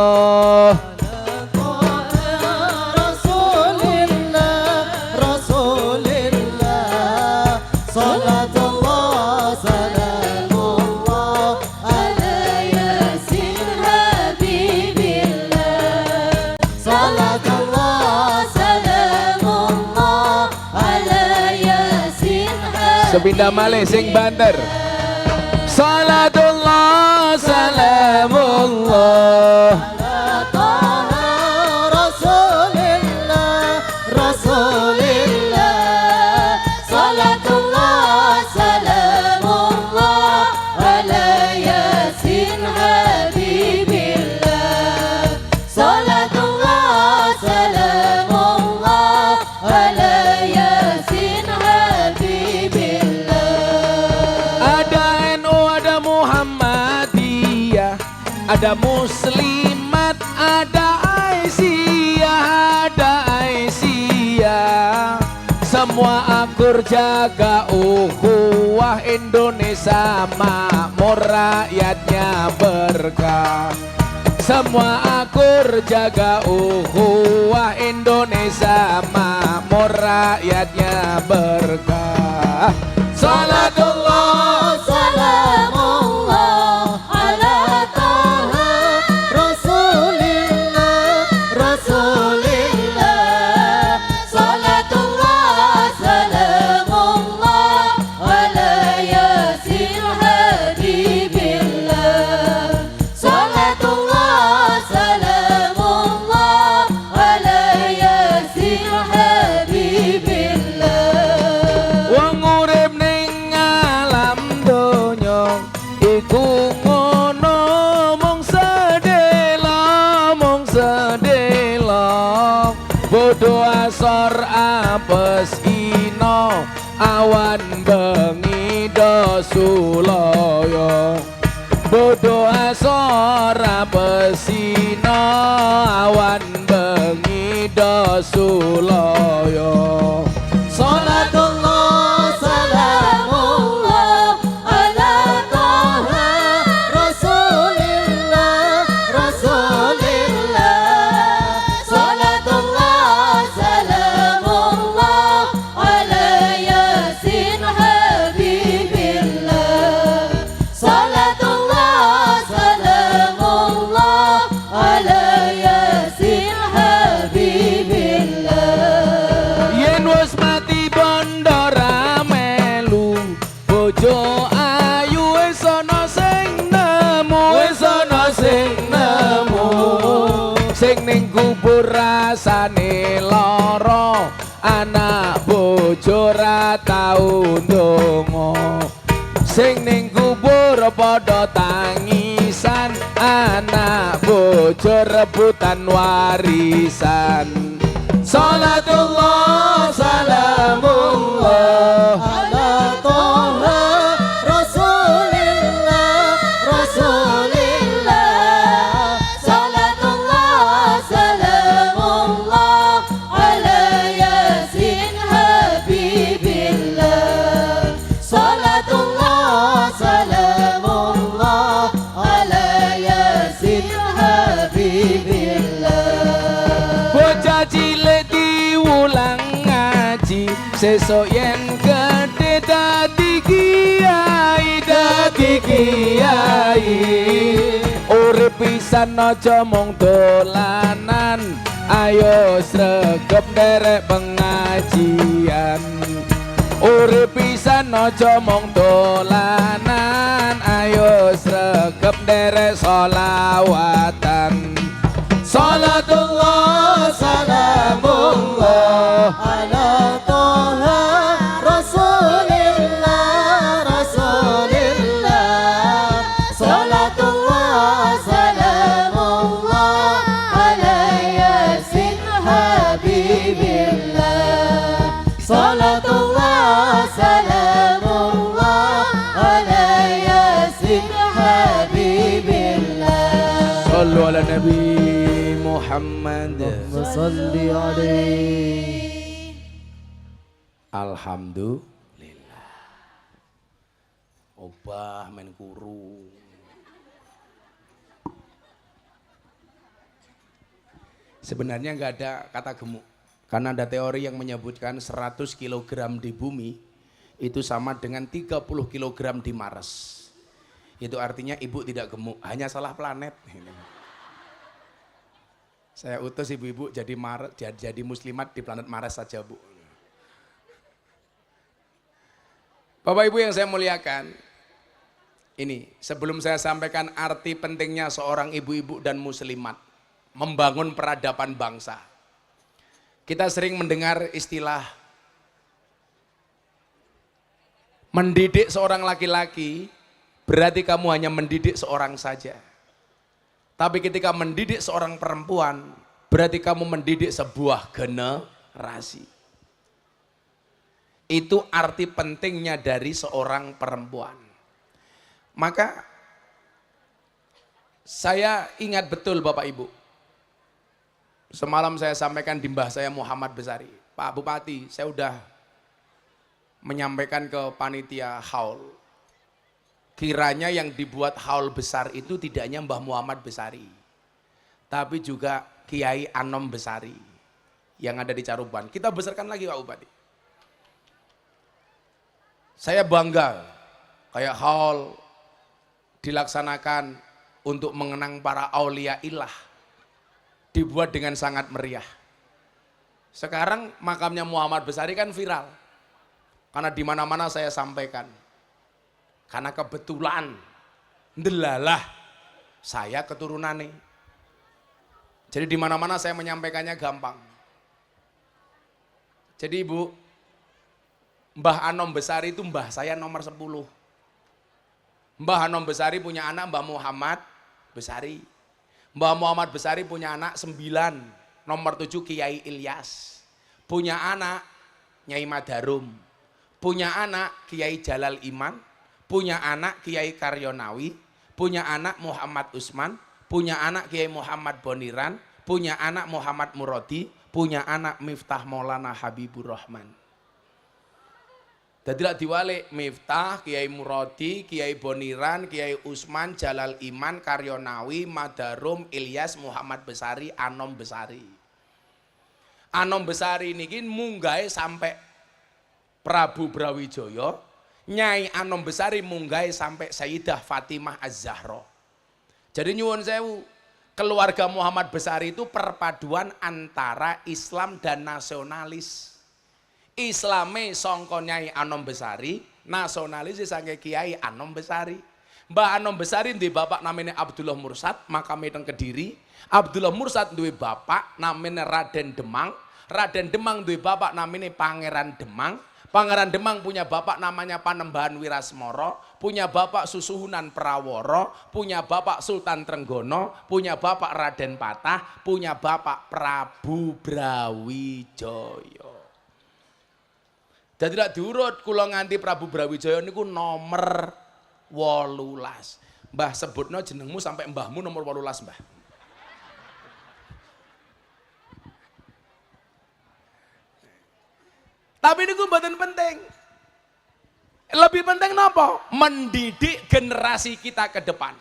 sepindah malih sing banter. Salatullah salamullah ala Taha Rasulillah Rasulillah. Salatullah salamullah ala Yasin Habibillah. Salatullah salamullah ala Yasin Habibillah. Ada muslimat, ada Aisyah, semua akur jaga ukhuwah Indonesia makmur rakyatnya berkah. Semua akur jaga ukhuwah Indonesia makmur rakyatnya berkah. Salatullah salamullah ala Taha Rasulillah Rasulillah. Salatullah salamullah ala Yasin Habibillah. Salatullah salamullah ala Yasin Habibillah. Wong urip ning alam donya iku ngono mung sedelo bodho asor apes ino awan bengi dosulaya. Bodho asor apes ino awan bengi dosulaya. Salatullah salamullah ala Taha Rasulillah Rasulillah. Salatullah salamullah ala Yasin Habibillah. Salatullah salamullah ala Yasin Habibillah. Yen wis mati bondo ra melu, bojo ayu wis ana sing nemu, sing ning kubur rasane lara, anak bojo ra tau ndonga. Sing ning kubur padha tangisan, anak bojo rebutan warisan. Salatullah salamullah ala Taha Rasulillah Rasulillah. Salatullah salamullah ala Yasin Habibillah. Salatullah salamullah ala Yasin Habibillah. bocah cilik diulang ngaji, sesuk yen gedhe dadi kiai. Urip pisan aja mung dolanan, ayo sregep nderek pengajian. Urip pisan aja mung dolanan, ayo sregep nderek sholawatan. Salatullah salamullah ala Taha Rasulillah Rasulillah. Salatullah salam Sallu ala Nabi Muhammad. Allahumma salli alaihi. Alhamdulillah. Obah main kuru. Sebenarnya nggak ada kata gemuk. Karena ada teori yang menyebutkan 100 kg di bumi itu sama dengan 30 kg di Mars. Itu artinya ibu tidak gemuk, hanya salah planet. Saya utus ibu-ibu jadi muslimat di planet Mars saja, Bu. Bapak Ibu yang saya muliakan, ini sebelum saya sampaikan arti pentingnya seorang ibu-ibu dan muslimat membangun peradaban bangsa. Kita sering mendengar istilah mendidik seorang laki-laki berarti kamu hanya mendidik seorang saja. Tapi ketika mendidik seorang perempuan berarti kamu mendidik sebuah generasi. Itu arti pentingnya dari seorang perempuan. Maka saya ingat betul Bapak Ibu. Semalam saya sampaikan di mbah saya Muhammad Besari. Pak Bupati, saya udah menyampaikan ke panitia haul. Kiranya yang dibuat haul besar itu tidak hanya Mbah Muhammad Besari. Tapi juga Kiai Anom Besari yang ada di Caruban. Kita besarkan lagi Pak Bupati. Saya bangga kayak haul dilaksanakan untuk mengenang para aulia ilah. Dibuat dengan sangat meriah. Sekarang makamnya Muhammad Besari kan viral. Karena di mana-mana saya sampaikan. Karena kebetulan ndelalah saya keturunan nih. Jadi di mana-mana saya menyampaikannya gampang. Jadi Ibu, Mbah Anom Besari itu mbah saya nomor 10. Mbah Anom Besari punya anak Mbah Muhammad Besari. Mbah Muhammad Besari punya anak 9, nomor 7 Kiai Ilyas. Punya anak Nyai Madarum. Punya anak Kiai Jalal Iman. Punya anak Kiai Karyonawi. Punya anak Muhammad Usman. Punya anak Kiai Muhammad Boniran. Punya anak Muhammad Murodi. Punya anak Miftah Maulana Habibur Rahman. Dadilah diwalik Miftah, Kiai Murodi, Kiai Boniran, Kiai Usman, Jalal Iman, Karyonawi, Madarum, Ilyas, Muhammad Besari, Anom Besari. Anom Besari niki munggahe sampai Prabu Brawijaya, Nyai Anom Besari munggahe sampai Sayyidah Fatimah Az-Zahra. Jadi nyuwun sewu, keluarga Muhammad Besari itu perpaduan antara Islam dan nasionalis. Islame sangka Nyai Anom Besari, nasionalis sangke Kiai Anom Besari. Mbah Anom Besari duwe bapak namanya Abdullah Mursad, makame teng Kediri. Abdullah Mursad duwe bapak namanya Raden Demang. Raden Demang duwe bapak namanya Pangeran Demang. Pangeran Demang punya bapak namanya Panembahan Wirasmara, punya bapak Susuhunan Prawara, punya bapak Sultan Trenggono, punya bapak Raden Patah, punya bapak Prabu Brawijaya. Jadi tidak diurut kula nganti Prabu Brawijaya niku nomor 18. Mbah sebutno jenengmu sampai mbahmu nomor 18, Mbah. Tapi niku mboten penting. Lebih penting napa? Mendidik generasi kita ke depan.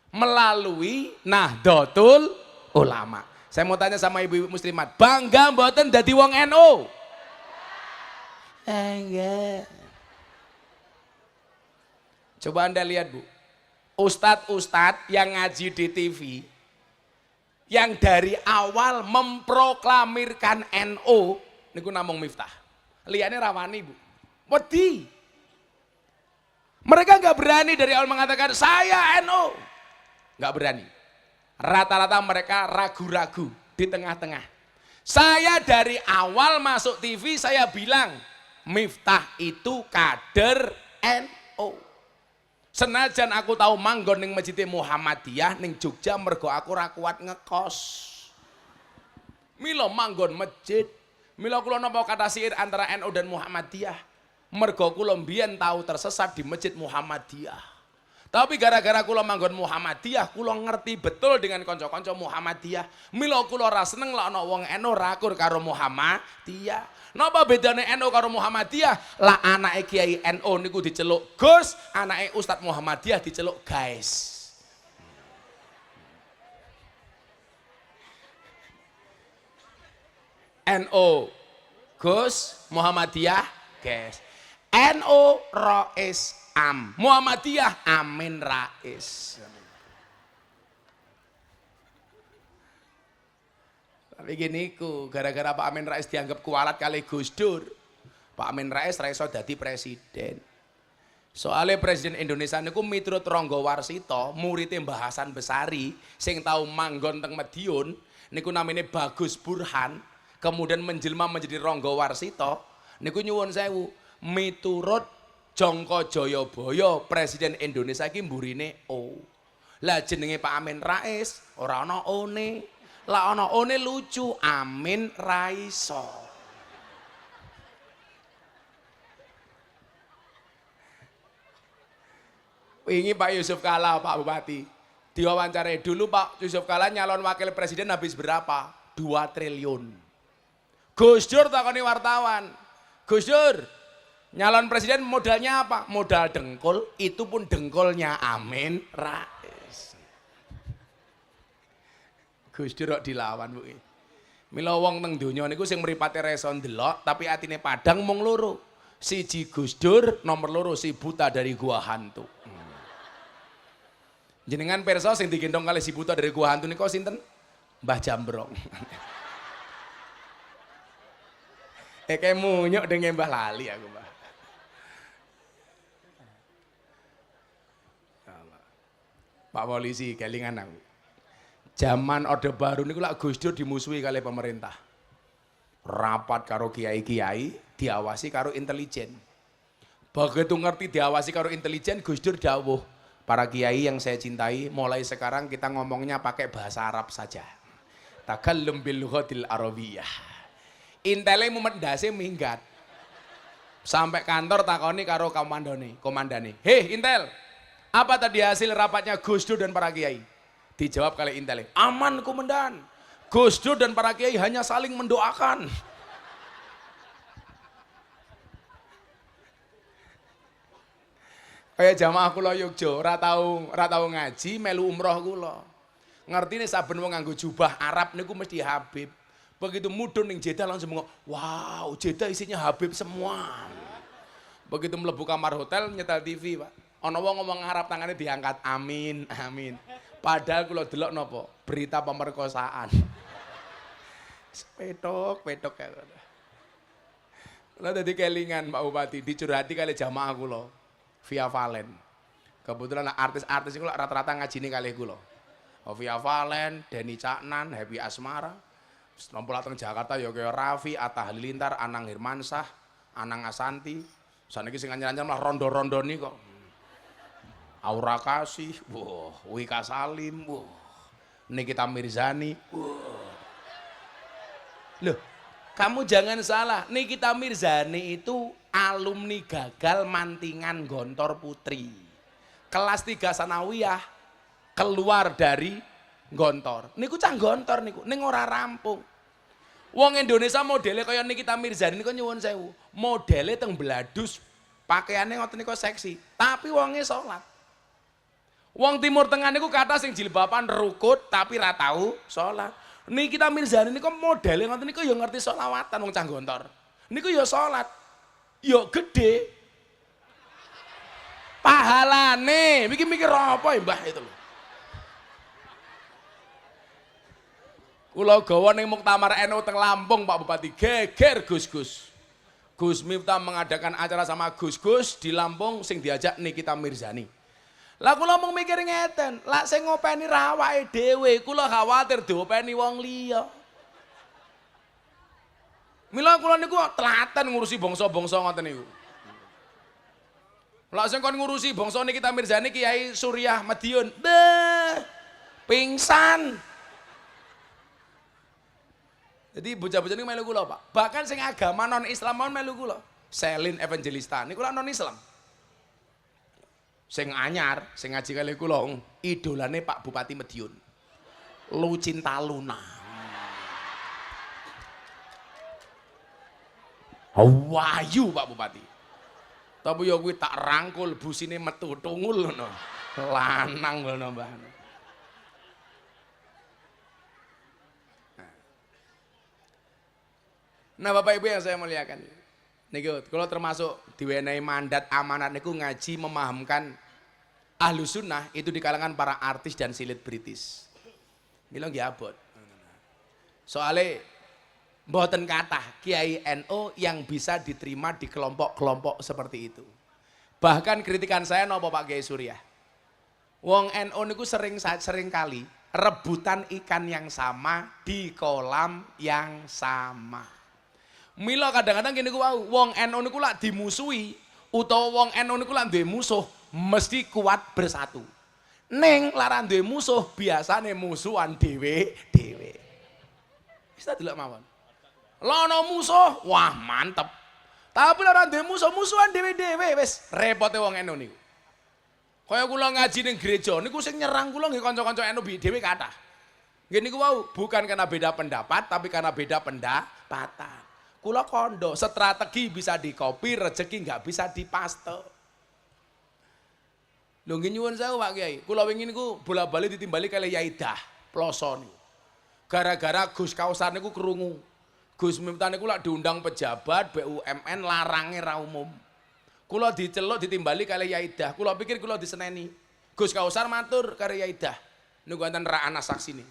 Melalui Nahdlatul Ulama. Saya mau tanya sama ibu-ibu muslimat, bangga mboten dadi wong NU? Enggak. Coba Anda lihat Bu, ustadz-ustadz yang ngaji di TV, yang dari awal memproklamirkan NU, niku namung Miftah. Liane rawani Bu, wedi. Mereka nggak berani dari awal mengatakan saya NU, nggak berani. Rata-rata mereka ragu-ragu di tengah-tengah. Saya dari awal masuk TV saya bilang, Miftah itu kader NU. Senajan aku tahu manggon ning Masjid Muhammadiyah ning Jogja mergo aku ra kuat ngekos. Mila manggon masjid. Mila kula nampa kata syair antara NU dan Muhammadiyah. Mergo kula mbiyen tahu tersesat di Masjid Muhammadiyah. Tapi gara-gara kula manggon Muhammadiyah, kula ngerti betul dengan kanca-kanca Muhammadiyah. Mila kula ora seneng lek ana wong NU rakur karo Muhammadiyah. Napa bedane NU karo Muhammadiyah? Lah anake Kiai NU niku diceluk Gus, anake Ustadz Muhammadiyah diceluk Guys. NU Gus, Muhammadiyah Guys. NU Rais Am, Muhammadiyah Amin Rais. Tapi gini ku, gara-gara Pak Amin Rais dianggap kualat kali Gus Dur, Pak Amin Rais raiso dadi presiden. Soalnya presiden Indonesia niku miturut Ronggo Warsito, muridnya Mbah Hasan Besari, sing tau manggon teng Madiun, niku namanya Bagus Burhan, kemudian menjelma menjadi Ronggo Warsito, niku nyuwun sewu, miturut Jongko Joyoboyo presiden Indonesia iki mburine O. Lah jenenge Pak Amin Rais ora ana one. Lah ana one lucu Amin Raiso. Wingi Pak Yusuf Kala Pak Bupati diwawancarai dulu Pak Yusuf Kala nyalon wakil presiden habis berapa? 2 triliun. Gus Dur takoni wartawan. Gus Dur, nyalon presiden modalnya apa? Modal dengkul, itu pun dengkulnya Amin Rais. Gus Dur kok dilawan Bu. Mila wong teng donya niku sing mripate reso ndelok tapi atine padang mung loro. Siji Gus Dur, nomor loro si buta dari gua hantu. Jenengan pirsa sing digendong kali si buta dari gua hantu niku sinten? Mbah Jambrong. Kayak munyuk dengan Mbah Lali aku Mbah. Pak Polisi kelingan aku. Zaman Orde Baru niku lak Gus Dur dimusuhi kali pemerintah. Rapat karo kiai-kiai, diawasi karo intelijen. Begitu ngerti diawasi karo intelijen, Gus Dur dawuh, para kiai yang saya cintai, mulai sekarang kita ngomongnya pakai bahasa Arab saja. Takallum bil lughatil arabiyyah. Intele mumet ndase minggat. Sampai kantor takoni karo komandane. Hei Intel, apa tadi hasil rapatnya Gus Dur dan para kiai? Dijawab kali Intel, aman komandan. Gus Dur dan para kiai hanya saling mendoakan. Kayak jamaah kula Yogya, ora tau ngaji, melu umroh kula. Ngertine saben wong nganggo jubah Arab niku mesti Habib. Begitu mudun ning Jeddah langsung ngomong, wow Jeddah isinya Habib semua. Begitu mlebu kamar hotel nyetel TV Pak. Ana wong ngomong Arab tangannya diangkat, amin, amin. Padahal kula delok napa? Berita pemerkosaan. Petok ya. Kula dadi kelingan Pak Bupati dicurhati kali jamaah kula via Valen. Kebetulan artis-artis kula rata-rata ngajine kali kula. Via Valen, Denny Caknan, Happy Asmara. Nampak teng Jakarta ya kaya Raffi, Atta Halilintar, Anang Hermansyah, Anang Asanti. Saniki sing anyar-anyar malah rondo-rondoni kok. Aura Kasih, wah, Wika Salim, wah, Nikita Mirzani, wah. Loh, kamu jangan salah, Nikita Mirzani itu alumni gagal mantingan Gontor Putri. Kelas 3 Sanawiyah, keluar dari Gontor. Niku cah Gontor niku, ning ora rampung. Wong Indonesia modelnya kaya Nikita Mirzani niku nyuwun sewu. Modelnya teng bladus, pakaiannya ngoten niku seksi, tapi wonge salat. Wong Timur Tengah niku kata sing jilbaban rukut tapi ra tau salat. Nikita Mirzani niku modele ngoten niku ya ngerti selawatan wong cah Gontor. Niku ya salat. Ya gede. Pahalane, mikir-mikir apa ya Mbah itu lho. Kula gawa ning Muktamar NU teng Lampung Pak Bupati, geger Gus-gus. Gus Miftah mengadakan acara sama Gus-gus di Lampung sing diajak Nikita Mirzani. Lah kula mung mikir ngeten, lak sing ngopeni ra awake dhewe, kula khawatir diopeni wong liya. Mila kula niku telaten ngurusi bangsa-bangsa ngoten niku. Lak sing kon ngurusi bangsa Nikita Mirzani Kiai Suriah Madiun, beh, pingsan. Jadi bocah-bocah niku melu kula, Pak. Bahkan sing agama non Islam melu kula. Selin Evangelista niku non Islam. Sing anyar, sing ngaji kali kula idolane Pak Bupati Madiun. Lucinta Luna. Wayu Pak Bupati. Tapi ya kuwi tak rangkul busine metu tungul ngono. Lanang ngono Mbah. Nah Bapak Ibu yang saya muliakan, niku kalau termasuk diwenehi mandat amanat niku ngaji memahamkan ahlu sunnah itu di kalangan para artis dan selebritis. Mila nggih abot. Soalnya mboten kathah Kiai NU yang bisa diterima di kelompok-kelompok seperti itu. Bahkan kritikan saya napa Pak Kiai Surya. Wong NU niku sering kali rebutan ikan yang sama di kolam yang sama. Mila kadang-kadang gini ku wong NU niku lak dimusuhi utawa wong NU niku lak duwe musuh mesti kuat bersatu. Ning laran duwe musuh biasane musuhan dhewe-dhewe. Wis tak delok mawon. Lono musuh, wah mantep. Tapi laran duwe musuhan dhewe-dhewe wis repote wong NU niku. Kaya kula ngaji ning gereja niku sing nyerang kula nggih kanca-kanca NU dhewe kathah. Nggih niku wau bukan karena beda pendapat tapi karena beda pendapatan. Kula kondo, strategi bisa dikopi, rezeki nggak bisa dipaste. Lho nggih nyuwun sewu Pak Kiai, kula wingi niku bola-bali ditimbali kali Yaidah Ploso niku. Gara-gara Gus Kausar niku krungu. Gus Miftah niku lak diundang pejabat BUMN larange ra umum. Kula diceluk ditimbali kali Yaidah, kula pikir kula diseneni. Gus Kausar matur kali Yaidah. Niku wonten ra ana saksine.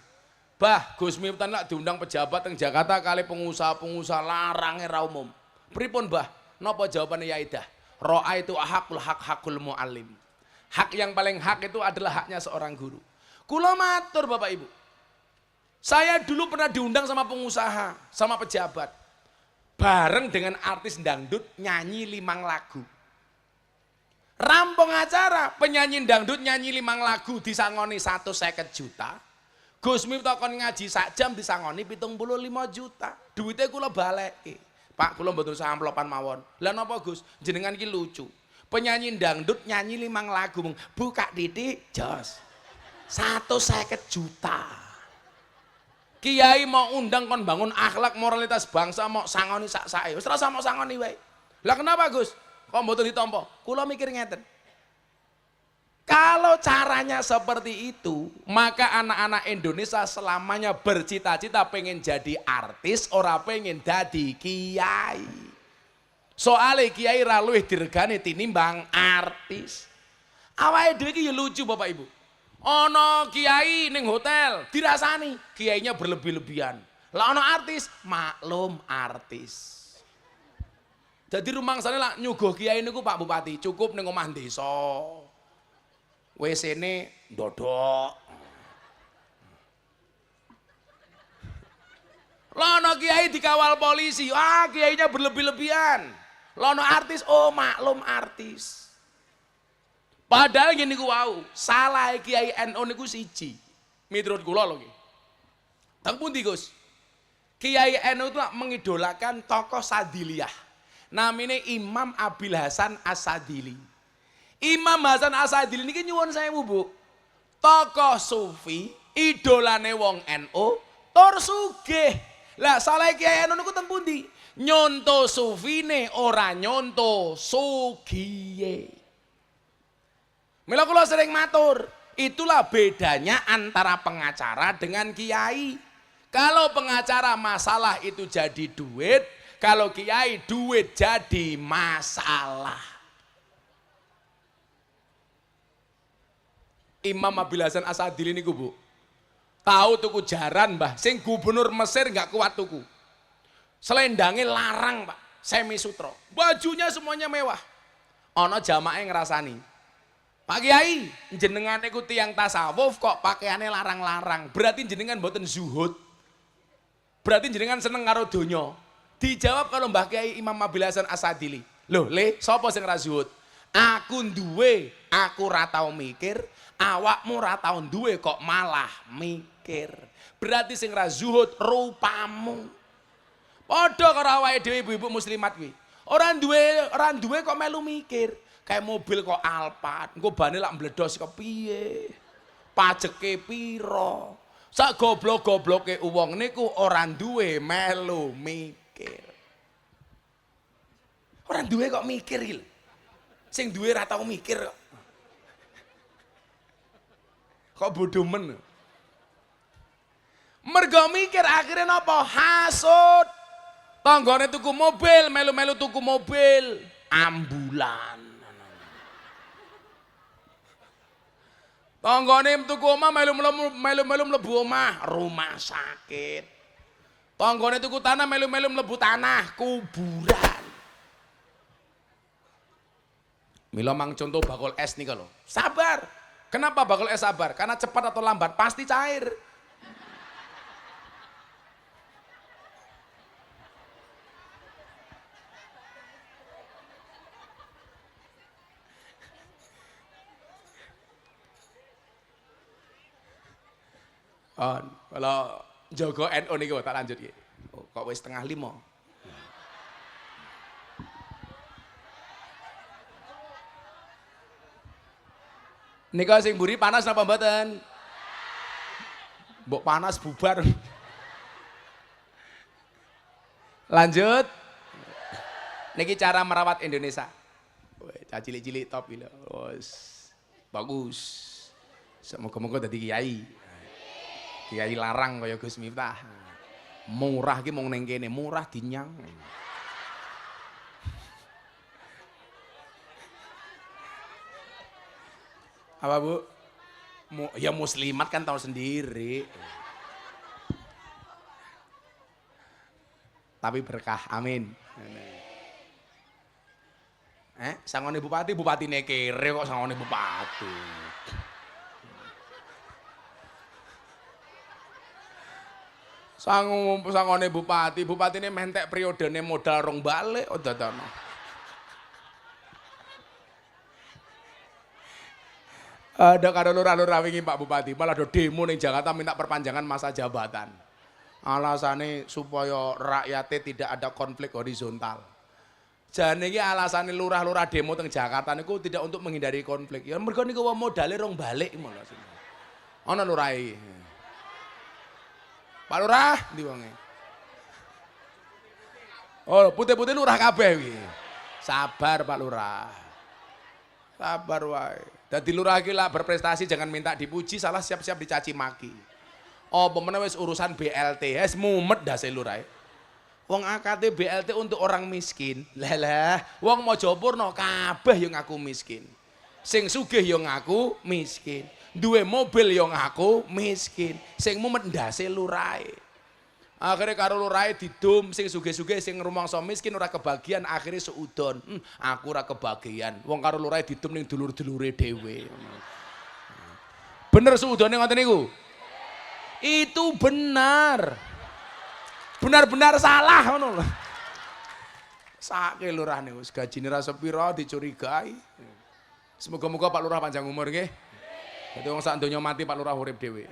Bah, Gus Miftah lak diundang pejabat teng Jakarta kali pengusaha-pengusaha larange ra umum. Pripun Bah? Napa jawabane Yaidah? Ro'a itu hakul muallim. Hak yang paling hak itu adalah haknya seorang guru. Kula matur Bapak Ibu. Saya dulu pernah diundang sama pengusaha, sama pejabat. Bareng dengan artis dangdut nyanyi 5 lagu. Rampung acara, penyanyi dangdut nyanyi 5 lagu disangoni 150 juta. Gus Miftah kon ngaji sak jam disangoni 75 juta. Duitnya kula baleki. Pak kula mboten usah amplopan mawon. Lah napa Gus? Jenengan iki lucu. Penyanyi dangdut nyanyi 5 lagu buka titik jos. 150 juta. Kiai mau undang kon bangun akhlak moralitas bangsa mau sangoni sak-sake. Wis rasa mau sangoni wae. Lah kenapa Gus? Kok mboten ditampa? Kula mikir ngeten. Kalau caranya seperti itu, maka anak-anak Indonesia selamanya bercita-cita pengen jadi artis, ora pengen jadi kiai. Soalnya kiai ra luwih diregani tinimbang artis. Awake dhewe iki ya lucu Bapak Ibu. Ana kiai ning hotel dirasani kiainya berlebih-lebihan. Lah ana artis, maklum artis. Jadi rumangsane lak nyuguh kiai niku Pak Bupati, cukup ning omah desa. WC-ne ndodok. Lono kiai dikawal polisi, kiainya berlebih-lebihan. Lono artis, maklum artis. Padahal gini ku wau, salah kiai NU niku siji. Miturut kula lho nggih. Teng pundi Gus? Kiai NU itu mengidolakan tokoh Sadiliyah. Namanya Imam Abil Hasan As-Sadili. Imam Hasan As-Sadili niki nyuwun sewu Bu. Tokoh sufi, idolane wong NU, tur sugih. Lah salah Kiai NU niku teng pundi? Nyonto sufine ora nyonto sugihe. Mila kula sering matur, itulah bedanya antara pengacara dengan kiai. Kalau pengacara masalah itu jadi duit, kalau kiai duit jadi masalah. Imam Abil Hasan As-Sadili niku Bu. Tahu tuku jaran Mbah, sing gubernur Mesir nggak kuat tuku. Selendangnya larang Pak, semi sutro. Bajunya semuanya mewah. Ono jamaah ngerasani. Pak Kiai, jenengan niku tiyang tasawuf kok pakaiannya larang-larang. Berarti jenengan mboten zuhud. Berarti jenengan seneng karo donya. Dijawab kalau Mbah Kiai Imam Abil Hasan As-Sadili. Loh, sapa sing ra zuhud? Aku duwe, aku ra tau mikir. Awakmu ra tau duwe kok malah mikir. Berarti sing ra zuhud rupamu. Padha karo awake dhewe ibu-ibu muslimat kuwi. Ora duwe kok melu mikir. Kayak mobil kok Alphard, engko bane lak mbledos kepiye? Pajeke piro? Sak goblok-gobloke wong niku ora duwe melu mikir. Ora duwe kok mikir iki lho. Sing duwe ra tau mikir kok. Kok bodoh men. Mergo mikir akhirnya napa? Hasud. Tanggane tuku mobil, melu-melu tuku mobil ambulan. Tanggane tuku omah melu-melu mlebu omah rumah sakit. Tanggane tuku tanah melu-melu mlebu tanah kuburan. Mila mang contoh bakul es nih kalau sabar. Kenapa bakul es sabar? Karena cepat atau lambat pasti cair. Kalau Jogo NU nih tak lanjut ya. Oh, kok wis setengah 5. Nika sing mburi panas napa mboten? Mbok panas bubar. Lanjut. Niki cara merawat Indonesia. Cilik-cilik top iki lho. Bagus. Semoga-moga dadi kiai. Kiai larang kaya Gus Miftah. Murah ki mung ning kene, murah dinyang. Apa Bu? Ya muslimat kan tahu sendiri. Tapi berkah, amin. Sangone bupati, bupatine kere kok sangone bupati. Sangone bupati, bupatine mentek periodene modal rong balik dadana. Ada karo lurah-lurah wingi Pak Bupati, malah ada demo ning Jakarta minta perpanjangan masa jabatan. Alasane supaya rakyatnya tidak ada konflik horizontal. Jane iki alasane lurah-lurah demo teng Jakarta niku tidak untuk menghindari konflik. Ya mergo niku modale rong balik ngono. Ana lurah iki. Pak Lurah ndi wonge? Oh, putih-putih lurah kabeh iki. Sabar Pak Lurah. Sabar wae. Dadi lurah iki lah berprestasi jangan minta dipuji, salah siap-siap dicaci maki. Oh, pemene wis urusan BLT, wis mumet dase lurah. Wong akate BLT untuk orang miskin. Lah, wong Mojopurno kabeh yo ngaku miskin. Sing sugih yo ngaku miskin. Duwe mobil yo ngaku miskin. Sing mumet ndase lurahe. Akhirnya karo lurahe didum sing sugih-sugih sing rumangsa miskin ora kebagian akhirnya seudon. Aku ora kebagian. Wong karo lurahe didum ning dulur-dulure dhewe. Bener seudone ngoten niku? Itu benar. Benar-benar salah ngono lho. Sake lurah niku gajine ra sepira dicurigai. Semoga-moga Pak Lurah panjang umur nggih. Dadi wong sak donya mati Pak Lurah urip dhewe.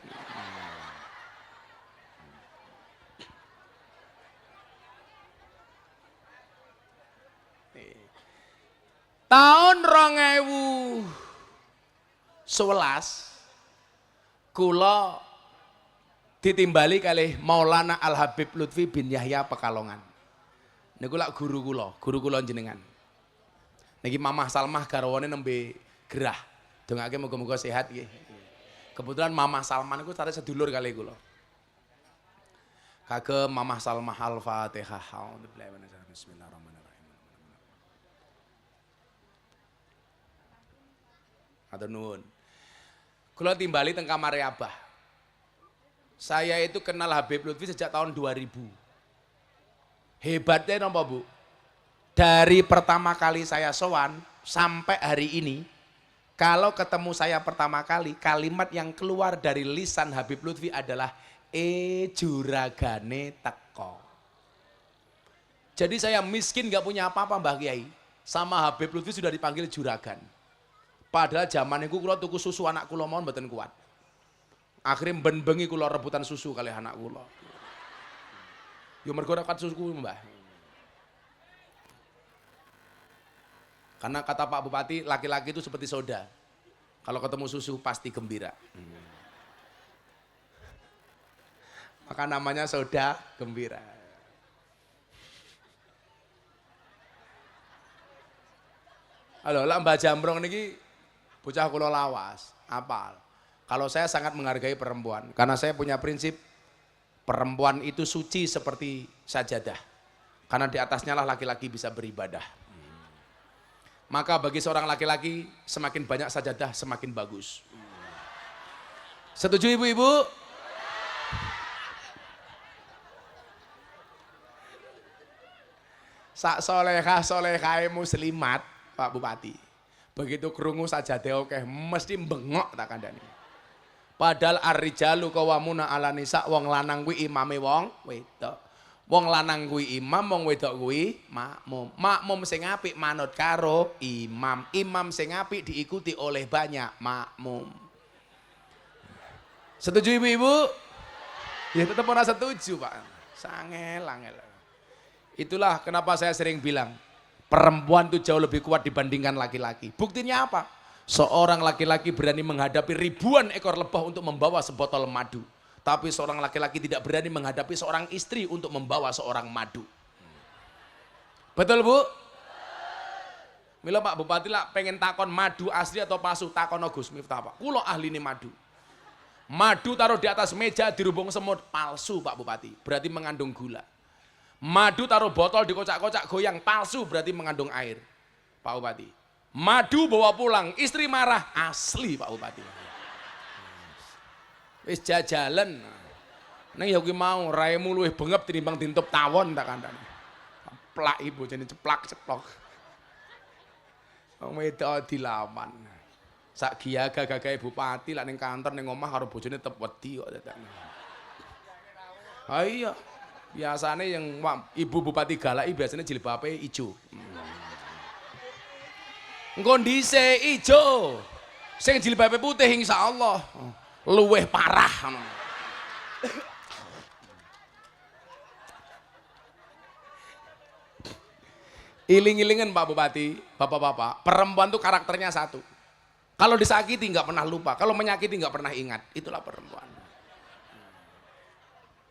Tahun 2011 kula ditimbali kalih Maulana Al Habib Lutfi bin Yahya Pekalongan. Niku lak guru kula jenengan. Niki Mamah Salmah garwane nembe gerah. Dongake muga-muga sehat nggih. Kebetulan Mamah Salman niku cari sedulur kali kula. Kagem Mamah Salmah Al-Fatihah. Bismillahirrahmanirrahim. Matur nuwun. Kula timbali teng kamare Abah. Saya itu kenal Habib Lutfi sejak tahun 2000. Hebatnya napa Bu? Dari pertama kali saya sowan sampai hari ini, kalau ketemu saya pertama kali, kalimat yang keluar dari lisan Habib Lutfi adalah juragane teko. Jadi saya miskin gak punya apa-apa Mbah Kiai. Sama Habib Lutfi sudah dipanggil juragan. Padahal zaman itu kula tuku susu anak kula mawon mboten kuat. Akhirnya ben-bengi kula rebutan susu kali anak kula. Yo mergo ora kuat susu Mbah. Karena kata Pak Bupati, laki-laki itu seperti soda. Kalau ketemu susu pasti gembira. Maka namanya soda gembira. Halo, lah Mbah Jambrong niki bocah kula lawas, apal. Kalau saya sangat menghargai perempuan, karena saya punya prinsip perempuan itu suci seperti sajadah. Karena di atasnya lah laki-laki bisa beribadah. Maka bagi seorang laki-laki semakin banyak sajadah semakin bagus. Setuju ibu-ibu? Sak solehah muslimat Pak Bupati. Begitu krungu sajadah oke mesti bengok tak kandani. Padahal ar-rijalu qawwamuna 'ala nisa, wong lanang kuwi imame wong wedok. Wong lanang kuwi imam, wong wedok kuwi makmum. Makmum sing apik manut karo imam. Imam sing apik diikuti oleh banyak makmum. Setuju ibu-ibu? Ya tetap ora setuju, Pak. Sangel-angel. Itulah kenapa saya sering bilang, perempuan itu jauh lebih kuat dibandingkan laki-laki. Buktinya apa? Seorang laki-laki berani menghadapi ribuan ekor lebah untuk membawa sebotol madu. Tapi seorang laki-laki tidak berani menghadapi seorang istri untuk membawa seorang madu. Betul Bu? Mila Pak Bupati lah pengen takon madu asli atau palsu, takon Gus Miftah Pak. Kulo ahli ini madu. Madu taruh di atas meja dirubung semut, palsu Pak Bupati. Berarti mengandung gula. Madu taruh botol di kocak-kocak goyang, palsu berarti mengandung air. Pak Bupati. Madu bawa pulang, istri marah, asli Pak Bupati. Wis jajalan. Neng ya kuwi mau raimu luwih bengep tinimbang dintup tawon tak kandhani. Plak ibu jenenge ceplak-ceplok. Wong wedok dilawan. Sak giyaga gagahe bupati lak ning kantor ning omah karo bojone tetep wedi kok tetek. Ha iya. Biasane yang ibu bupati galaki biasanya jilbabe ijo. Engko ndise ijo. Sing jilbabe putih insyaallah luweh parah. Iling-ilingan Pak Bupati, bapak-bapak, perempuan tuh karakternya satu. Kalau disakiti nggak pernah lupa, kalau menyakiti nggak pernah ingat, itulah perempuan.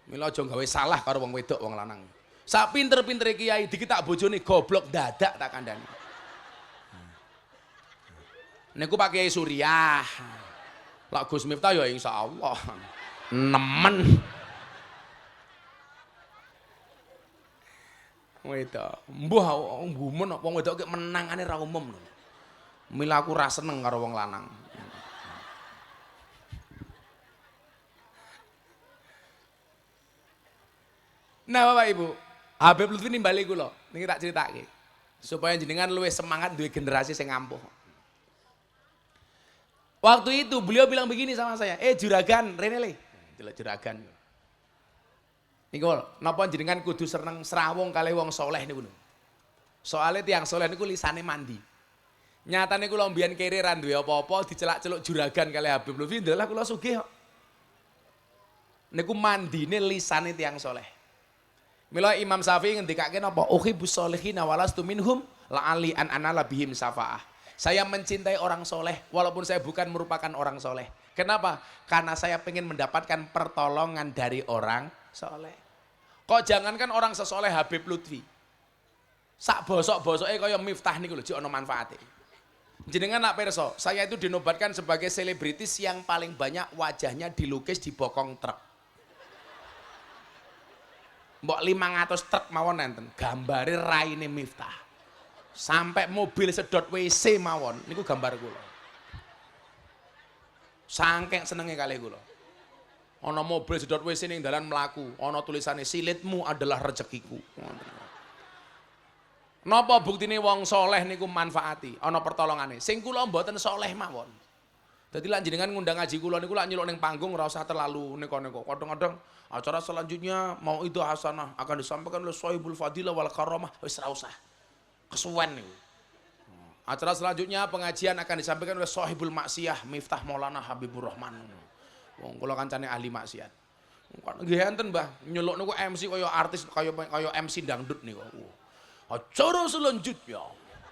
Mila aja gawe salah karo wong wedok wong lanang. Sak pinter-pintere kiai dikit tak bojone goblok dadak tak kandhani. Niku Pak Kiai Suriah. Lak Gus Miftah ya insyaallah nemen. Wedok, mbuh gumun wong wedok ki menangane ra umum lho. Mila aku ra seneng karo wong lanang. Nah Bapak Ibu, Habib Lutfi nimbali kula, niki tak critakake. Supaya jenengan luwih semangat duwe generasi sing ampuh. Waktu itu beliau bilang begini sama saya, juragan, rene le. Delok juragan. Niku napa jenengan kudu seneng srawung kalih wong soleh niku lho. Soale tiyang soleh niku lisane mandi. Nyatane kula mbiyen kere ra duwe apa-apa dicelak-celuk juragan kalih Habib Lutfi, ndelah kula sugih kok. Niku mandine lisane tiyang soleh. Mila Imam Syafi'i ngendikake napa? Uhibbus sholihin walastu minhum la'ali an anala bihim syafaah. Saya mencintai orang soleh walaupun saya bukan merupakan orang soleh. Kenapa? Karena saya ingin mendapatkan pertolongan dari orang soleh. Kok jangankan orang sesoleh Habib Lutfi. Sak bosok-bosoke kaya Miftah niku lho jek ana manfaate. Jenengan nak pirsa, saya itu dinobatkan sebagai selebritis yang paling banyak wajahnya dilukis di bokong truk. Mbok 500 truk mawon enten gambare raine Miftah. Sampai mobil sedot WC mawon niku gambar kula. Saking senenge kalih kula. Ana mobil sedot WC ning dalan mlaku, ana tulisane silitmu adalah rezekiku. Napa buktine wong soleh niku manfaati, ana pertolongane. Sing kula mboten soleh mawon. Dadi lak jenengan ngundang ngaji kula niku lak nyeluk ning panggung ora usah terlalu neko-neko. Kadang-kadang acara selanjutnya mau itu hasanah akan disampaikan oleh Sohibul Fadilah wal Karamah, wis ora usah. Kesuwen niku. Acara selanjutnya pengajian akan disampaikan oleh Sohibul Maksiyah Miftah Maulana Habibur Rahman. Wong kula kancane ahli maksiat. Nggih enten Mbah, nyeluk niku MC kaya artis kaya MC dangdut niku. Acara selanjutnya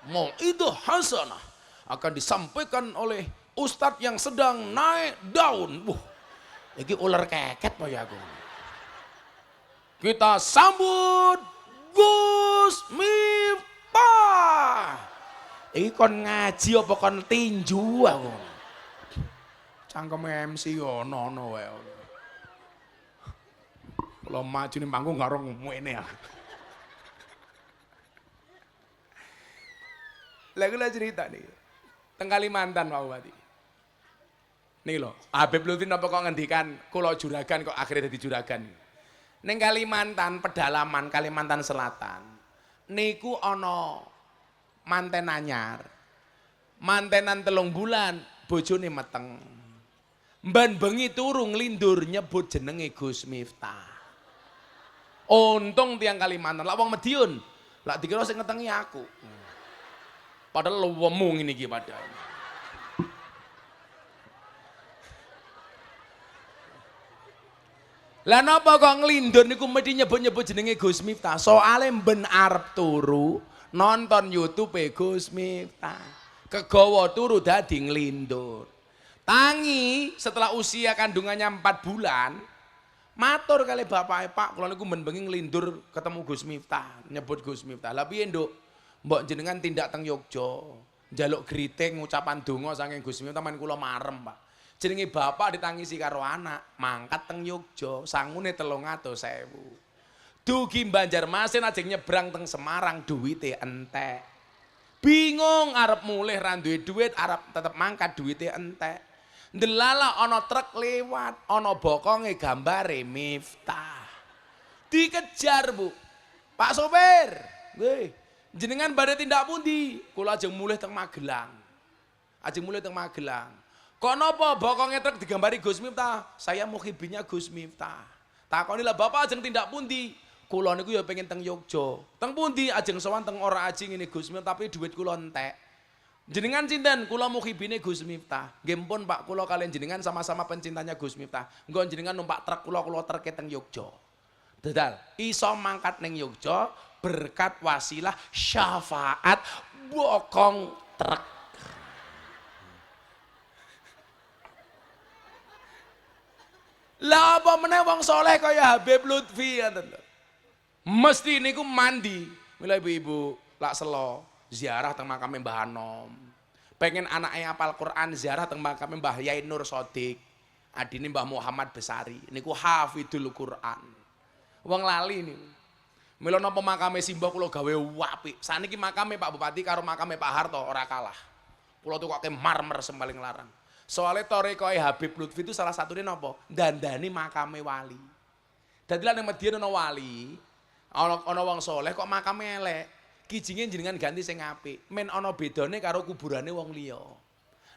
Mau'idhah hasanah akan disampaikan oleh ustadz yang sedang naik daun. Iki ular keket po ya aku. Kita sambut Gus Miftah. Iki kon ngaji apa kon tinju aku. Cangkem MC ono wae. Kalau maju ning panggung karo ngene ya. Lah kula cerita nih. Teng Kalimantan Pak Bupati. Nih lho, Habib Lutfi napa kok ngendikan kula juragan kok akhirnya dadi juragan. Ning Kalimantan pedalaman Kalimantan Selatan niku ana manten anyar. Mantenan 3 bulan bojone meteng. Mban bengi turu nglindur nyebut jenenge Gus Miftah. Untung tiang Kalimantan, lak wong Madiun, lak dikira sing ngetengi aku. Padahal wemu ngene iki padahal. Lah napa kok nglindur niku mesti nyebut-nyebut jenenge Gus Miftah? Soale mben arep turu nonton YouTube Gus Miftah. Kegawa turu dadi nglindur. Tangi setelah usia kandungannya 4 bulan, matur kali bapake, Pak, kula niku men bengi nglindur ketemu Gus Miftah, nyebut Gus Miftah. Lah piye, Nduk? Mbok jenengan tindak teng Yogya, njaluk griting ucapan donga saking Gus Miftah men kula marem, Pak. Jenenge bapak ditangisi karo anak, mangkat teng Yogya, sangune 300.000. Dugi Banjarmasin ajeng nyebrang teng Semarang duwite entek. Bingung arep mulih ra duwe duit, arep tetep mangkat duwite entek. Ndelala ana truk lewat, ana bokonge gambare Miftah. Dikejar, Bu. Pak sopir, nggih. Jenengan badhe tindak pundi? Kula ajeng mulih teng Magelang. Kok napa bokonge truk digambari Gus Miftah? Saya muhibinya Gus Miftah. Takoni lah Bapak ajeng tindak pundi? Kula niku ya pengen teng Yogya. Teng pundi? Ajeng sowan teng ora aji ngene Gus Miftah, tapi duit kula entek. Jenengan cinten, kula muhibine Gus Miftah. Nggih pun Pak, kula kalian jenengan sama-sama pencintanya Gus Miftah. Engko jenengan numpak truk kula treke teng Yogya. Dadal, iso mangkat ning Yogya berkat wasilah syafaat bokong truk. Lah apa meneh wong saleh kaya Habib Lutfi ngoten lho. Mesti niku mandi. Mila ibu-ibu lak selo ziarah teng makame Mbah Anom. Pengen anaknya hafal Quran ziarah teng makame Mbah Yai Nur Sodik. Adine Mbah Muhammad Besari. Niku hafidul Quran. Wong lali niku. Mila napa makame simbah kula gawe apik. Saniki makame Pak Bupati karo makame Pak Harto ora kalah. Kula tukoke marmer sembaling larang. Soalnya torekoe Habib Lutfi itu salah satunya napa? Dandani makame wali. Dadi lan ning Madiun ana wali, ana wong saleh kok makame elek. Kijinge jenengan ganti sing apik. Men ana bedane karo kuburane wong liya.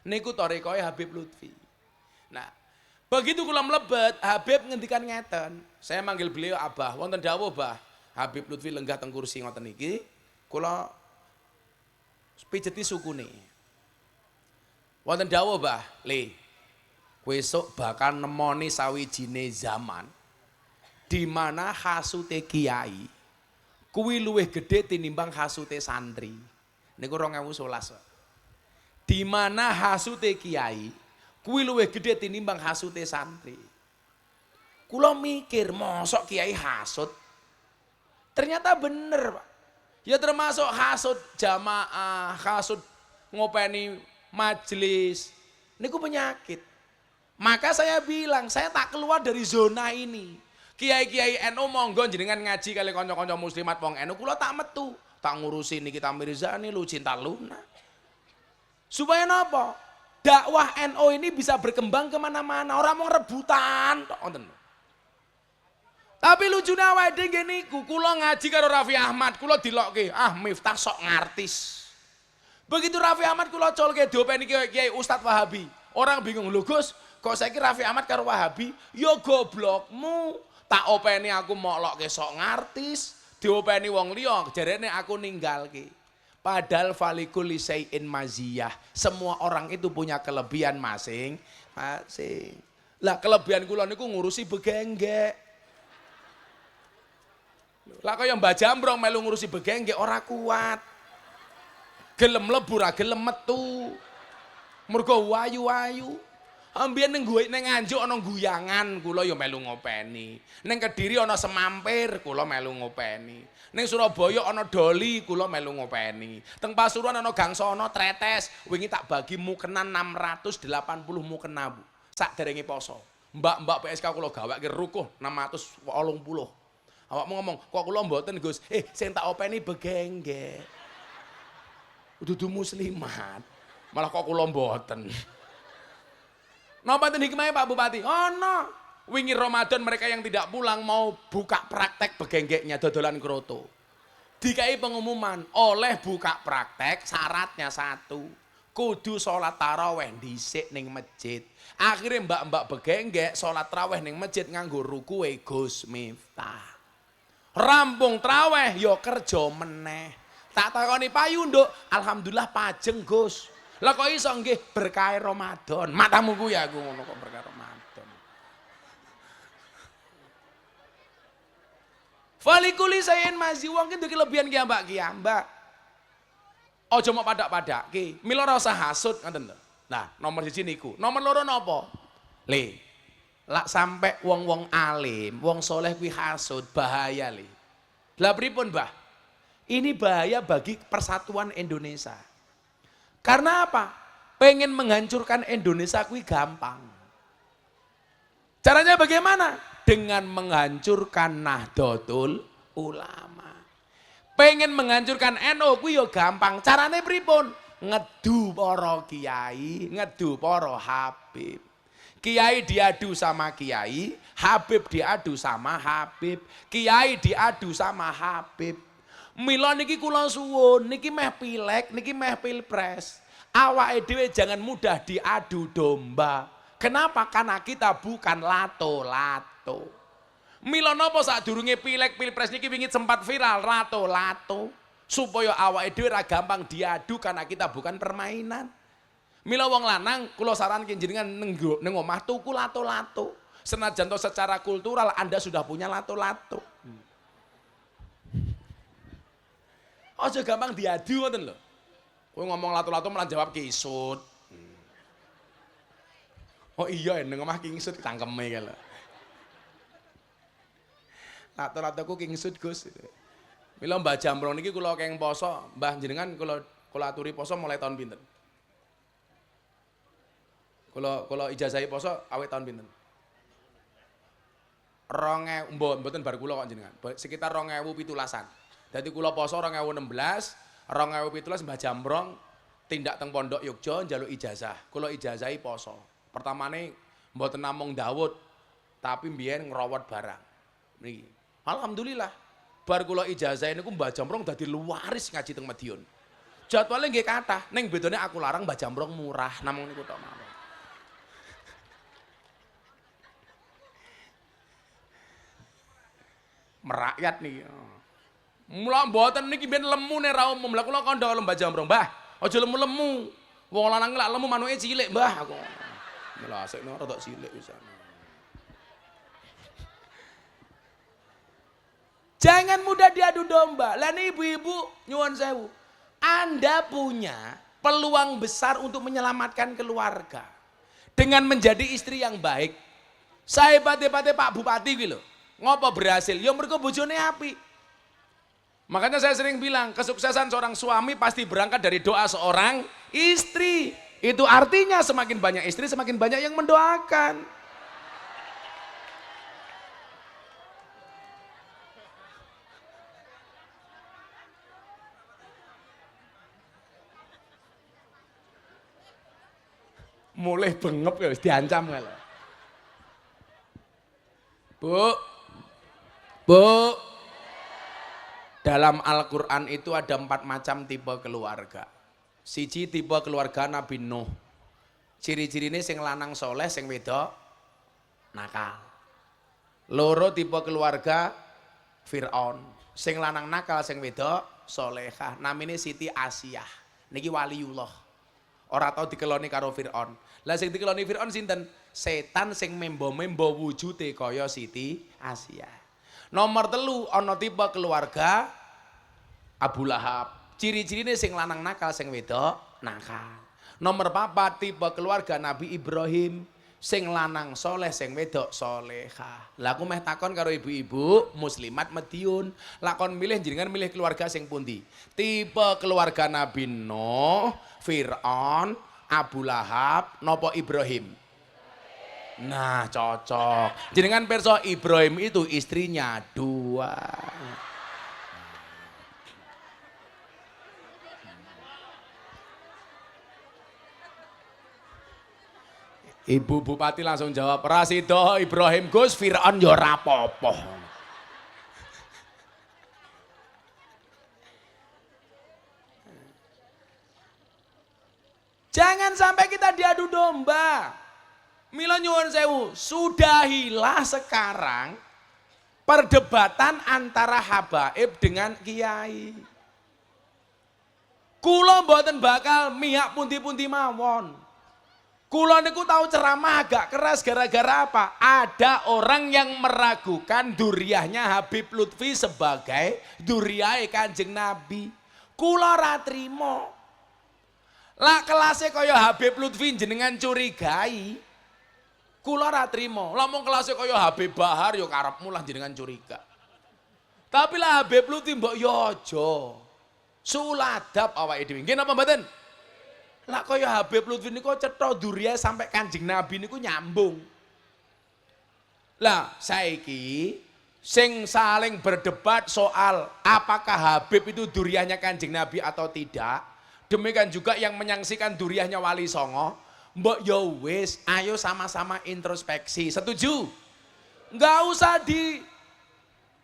Niku torekoe Habib Lutfi. Nah, begitu kula mlebet, Habib ngendikan ngeten. Saya manggil beliau Abah, wonten dawuh, Bah. Habib Lutfi lenggah teng kursi ngoten iki, kula pijeti sukune. Wonten dawuh, Bah, Le, kowe esuk bakal nemoni sawijine zaman di mana hasute kiai kuwi luwih gedhe tinimbang hasute santri. Niku 2011. Di mana hasute kiai kuwi luwih gedhe tinimbang hasute santri. Kula mikir, mosok kiai hasut? Ternyata bener, Pak. Ya termasuk hasut jamaah, hasut ngopeni majelis, niku penyakit. Maka saya bilang, saya tak keluar dari zona ini. Kiai-kiai NU monggo jenengan ngaji kali kanca-kanca muslimat wong NU, kula tak metu, tak ngurusi Nikita Mirzani, Lu Cinta Luna. Supaya napa? Dakwah NU ini bisa berkembang kemana-mana, orang mau rebutan tok ngoten. Tapi lucune awake dhewe nggih niku, kula ngaji karo Raffi Ahmad, kula dilokke, Miftah sok ngartis. Begitu Raffi Ahmad kula colke diopeni Kiai Ustadz Wahabi. Orang bingung, lho Gus, kok saiki Raffi Ahmad karo Wahabi? Ya goblokmu. Tak openi aku moklokke sok ngartis, diopeni wong liya jarene aku ninggalke. Padahal falikul lisaiin maziyah. Semua orang itu punya kelebihan masing-masing. Lah kelebihan kula niku ngurusi begenggek. Lah kaya Mbah Jambrong melu ngurusi begenggek ora kuat. Gelem mlebu ra gelem metu. Mergo wayu-wayu. Ambiyen ning Nganjuk ana guyangan, kula ya melu ngopeni. Ning Kediri ana semampir, kula melu ngopeni. Ning Surabaya ana doli, kula melu ngopeni. Teng Pasuruan ana gangsana tretes, wingi tak bagi mukenan 680 mukena, Bu. Sakderenge poso. Mbak-mbak PSK kula gaweke rukuh 680. Awakmu ngomong, kok kula mboten, Gus? Sing tak openi begengge. Dudu muslimat. Malah kok kula mboten. Napa ten hikmahnya Pak Bupati? Ono. Wingi Ramadan mereka yang tidak pulang mau buka praktek begenggeknya dodolan kroto. Dikai pengumuman, oleh buka praktek syaratnya satu. Kudu sholat taraweh dhisik ning masjid. Akhirnya mbak-mbak begenggek sholat taraweh ning masjid nganggo rukuwe Gus Miftah. Rampung taraweh yo kerja meneh. Tak takoni payu nduk, alhamdulillah pajeng Gus. Lah kok iso nggih berkah Ramadan. Matamu ku ya aku ngono kok berkah Ramadan. Falikuli sayen masih wong ki duwe kelebihan kiambak. Aja mau padak-padake. Mila ora usah hasud ngoten lho. Nah, nomor 1 niku. Nomor 2 napa? Le. Lak sampe wong-wong alim, wong soleh kuwi hasud, bahaya le. Lah pripun, Mbah? Ini bahaya bagi persatuan Indonesia. Karena apa? Pengen menghancurkan Indonesia kuwi gampang. Caranya bagaimana? Dengan menghancurkan Nahdlatul Ulama. Pengen menghancurkan NU kuwi yo gampang. Carane pripun? Ngedu para kiai, ngedu para habib. Kiai diadu sama kiai, Habib diadu sama Habib. Kiai diadu sama Habib. Mila niki kula suwun, niki meh pilek, niki meh pilpres. Awake dhewe jangan mudah diadu domba. Kenapa? Karena kita bukan lato-lato. Mila napa sadurunge pilek pilpres niki wingi sempat viral lato-lato supaya awake dhewe ra gampang diadu karena kita bukan permainan. Mila wong lanang kula saranke jenengan neng omah tuku lato-lato. Senajan secara kultural Anda sudah punya lato-lato. Aja gampang diadu ngoten lho. Kowe ngomong lato-lato malah jawab kisut. Oh iya nang omah kisut cangkeme kae lho. Lato-lato ku kisut Gus. Mila Mbah Jambrong niki kula keng poso, Mbah jenengan kula aturi poso mulai tahun pinten? Kula ijazahi poso awet tahun pinten? 2000 mboten bar kula kok jenengan. Sekitar 2017-an. Dadi kula poso 2016, 2017 Mbah Jambrong tindak teng Pondok Yogya njaluk ijazah. Kula ijazahi poso. Pertamane mboten namung Dawud, tapi mbiyen ngrowot barang. Niki. Alhamdulillah. Bar kula ijazah niku Mbah Jambrong dadi luwaris ngaji teng Madiun. Jadwale nggih kathah, ning bedane aku larang Mbah Jambrong murah namung niku tok mawon. Merakyat niki. Mula mboten niki ben lemune ra umum. Lah kula kandha Mbah Jambrong, Mbah, aja lemu-lemu. Wong lanang lak lemu manuke cilik, Mbah. Aku. Mula asikno rada cilik pisan. Jangan mudah diadu domba. Lah nih ibu-ibu nyuwun sewu. Anda punya peluang besar untuk menyelamatkan keluarga dengan menjadi istri yang baik. Saya pate-pate Pak Bupati gitu loh. Ngopo berhasil? Ya mergo bojone apik. Makanya saya sering bilang, kesuksesan seorang suami pasti berangkat dari doa seorang istri. Itu artinya semakin banyak istri, semakin banyak yang mendoakan. Mulai bengep ya, diancam kalau. Bu, dalam Al-Quran itu ada 4 macam tipe keluarga. Siji tipe keluarga Nabi Nuh. Ciri-cirine sing lanang soleh, sing wedok nakal. Loro tipe keluarga Fir'aun. Sing lanang nakal, sing wedok solehah. Namine Siti Asiyah. Niki waliullah. Ora tau dikeloni karo Fir'aun. Lah sing dikeloni Fir'aun sinten? Setan sing membo-membo wujude kaya Siti Asiyah. Nomor 3 ana tipe keluarga Abu Lahab. Ciri-cirine sing lanang nakal, sing wedok nakal. Nomor 4 tipe keluarga Nabi Ibrahim, sing lanang soleh, sing wedok solehah. Lah aku meh takon karo ibu-ibu muslimat Madiun, lakon milih jenengan milih keluarga sing pundi? Tipe keluarga Nabi Nuh, Fir'aun, Abu Lahab, nopo Ibrahim? Nah cocok. Jenengan perso Ibrahim itu istrinya 2. Ibu Bupati langsung jawab, Rasido Ibrahim Gus, Fir'aun ya ora apa-apa. Jangan sampai kita diadu domba. Mila nyuwun sewu, sudahilah sekarang perdebatan antara habaib dengan kiai. Kula mboten bakal mihak pundi-pundi mawon. Kula niku tahu ceramah agak keras gara-gara apa? Ada orang yang meragukan duriahnya Habib Lutfi sebagai duriahe Kanjeng Nabi. Kula ora trimo. Lah kelasnya kaya Habib Lutfi jenengan curigai. Kula ora trimo. Lamun kelasnya kaya Habib Bahar yo karepmu lah jenengan curiga. Tapi lah Habib Lutfi mbok yo aja. Suladap awake dhewe. Nggih napa mboten? Lah kaya Habib Lutfi niku cetha duriah sampai Kanjeng Nabi niku nyambung. Lah saiki sing saling berdebat soal apakah Habib itu duriahnya Kanjeng Nabi atau tidak, demikian juga yang menyaksikan duriahnya Wali Songo, mbok yo wis, ayo sama-sama introspeksi. Setuju? Enggak usah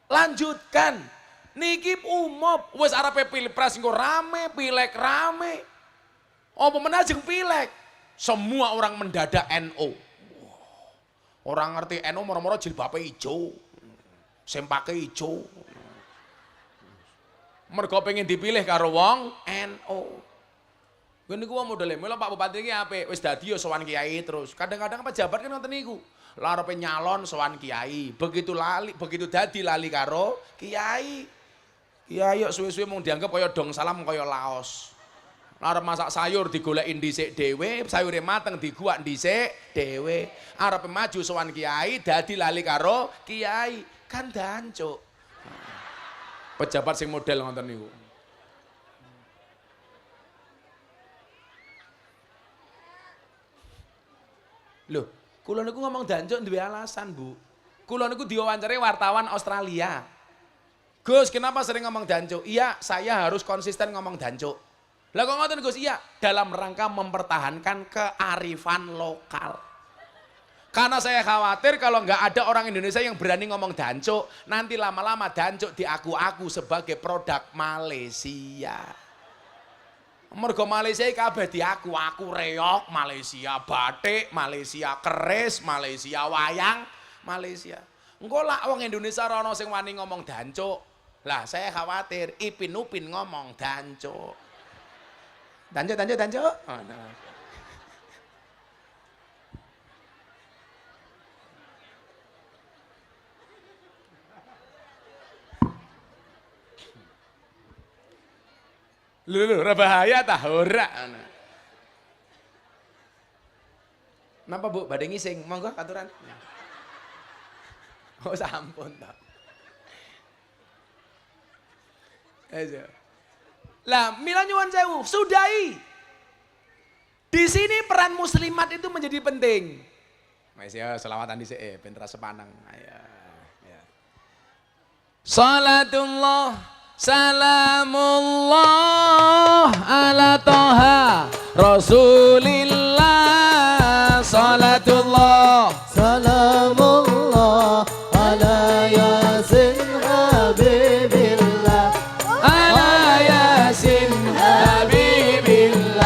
dilanjutkan. Niki umum, wis arepe pilpres engko rame, pileg rame. Apa meneh ajeng pileg? Semua orang mendadak NO. Orang ngerti NO moro-moro jilbabe ijo. Sempake ijo. Mergo pengen dipilih karo wong NO. Ngene niku modele, mula Pak Bupati iki apik, wis dadi yo sowan kiai terus. Kadang-kadang pejabat kan ngoten niku. Lah arepe nyalon sowan kiai, begitu dadi lali karo kiai. Kiai yo suwe-suwe mung dianggap kaya dong salam kaya laos. Lah arep masak sayur digoleki dhisik dhewe, sayure mateng diguak dhisik dhewe. Arep maju sowan kiai dadi lali karo kiai, kan dancuk. Pejabat sing model ngoten niku. Loh, kula niku ngomong dancuk duwe alasan, Bu. Kula niku diwawancari wartawan Australia. Gus, kenapa sering ngomong dancuk? Iya, saya harus konsisten ngomong dancuk. Lah kok ngoten Gus? Iya, dalam rangka mempertahankan kearifan lokal. Karena saya khawatir kalau nggak ada orang Indonesia yang berani ngomong dancuk, nanti lama-lama dancuk diaku-aku sebagai produk Malaysia. Mergo Malaysia kabeh diaku-aku reok, Malaysia batik, Malaysia keris, Malaysia wayang, Malaysia. Engko lak wong Indonesia rono sing wani ngomong dancuk. Lah saya khawatir Ipin Upin ngomong dancuk. Dancuk. Oh, no. Lho, ora bahaya tah ora. Napa Bu, badhe ngising? Monggo katuran. Oh, sampun ta. Aja. Lah, mila nyuwun sewu, sudahi. Di sini peran muslimat itu menjadi penting. Wis ya selawatan dhisik ben terasa sepanang. Ayo. Ya. Salatullah salamullah ala toha rasulillah. Salatullah salamullah ala yasin habibillah. ala yasin habibillah.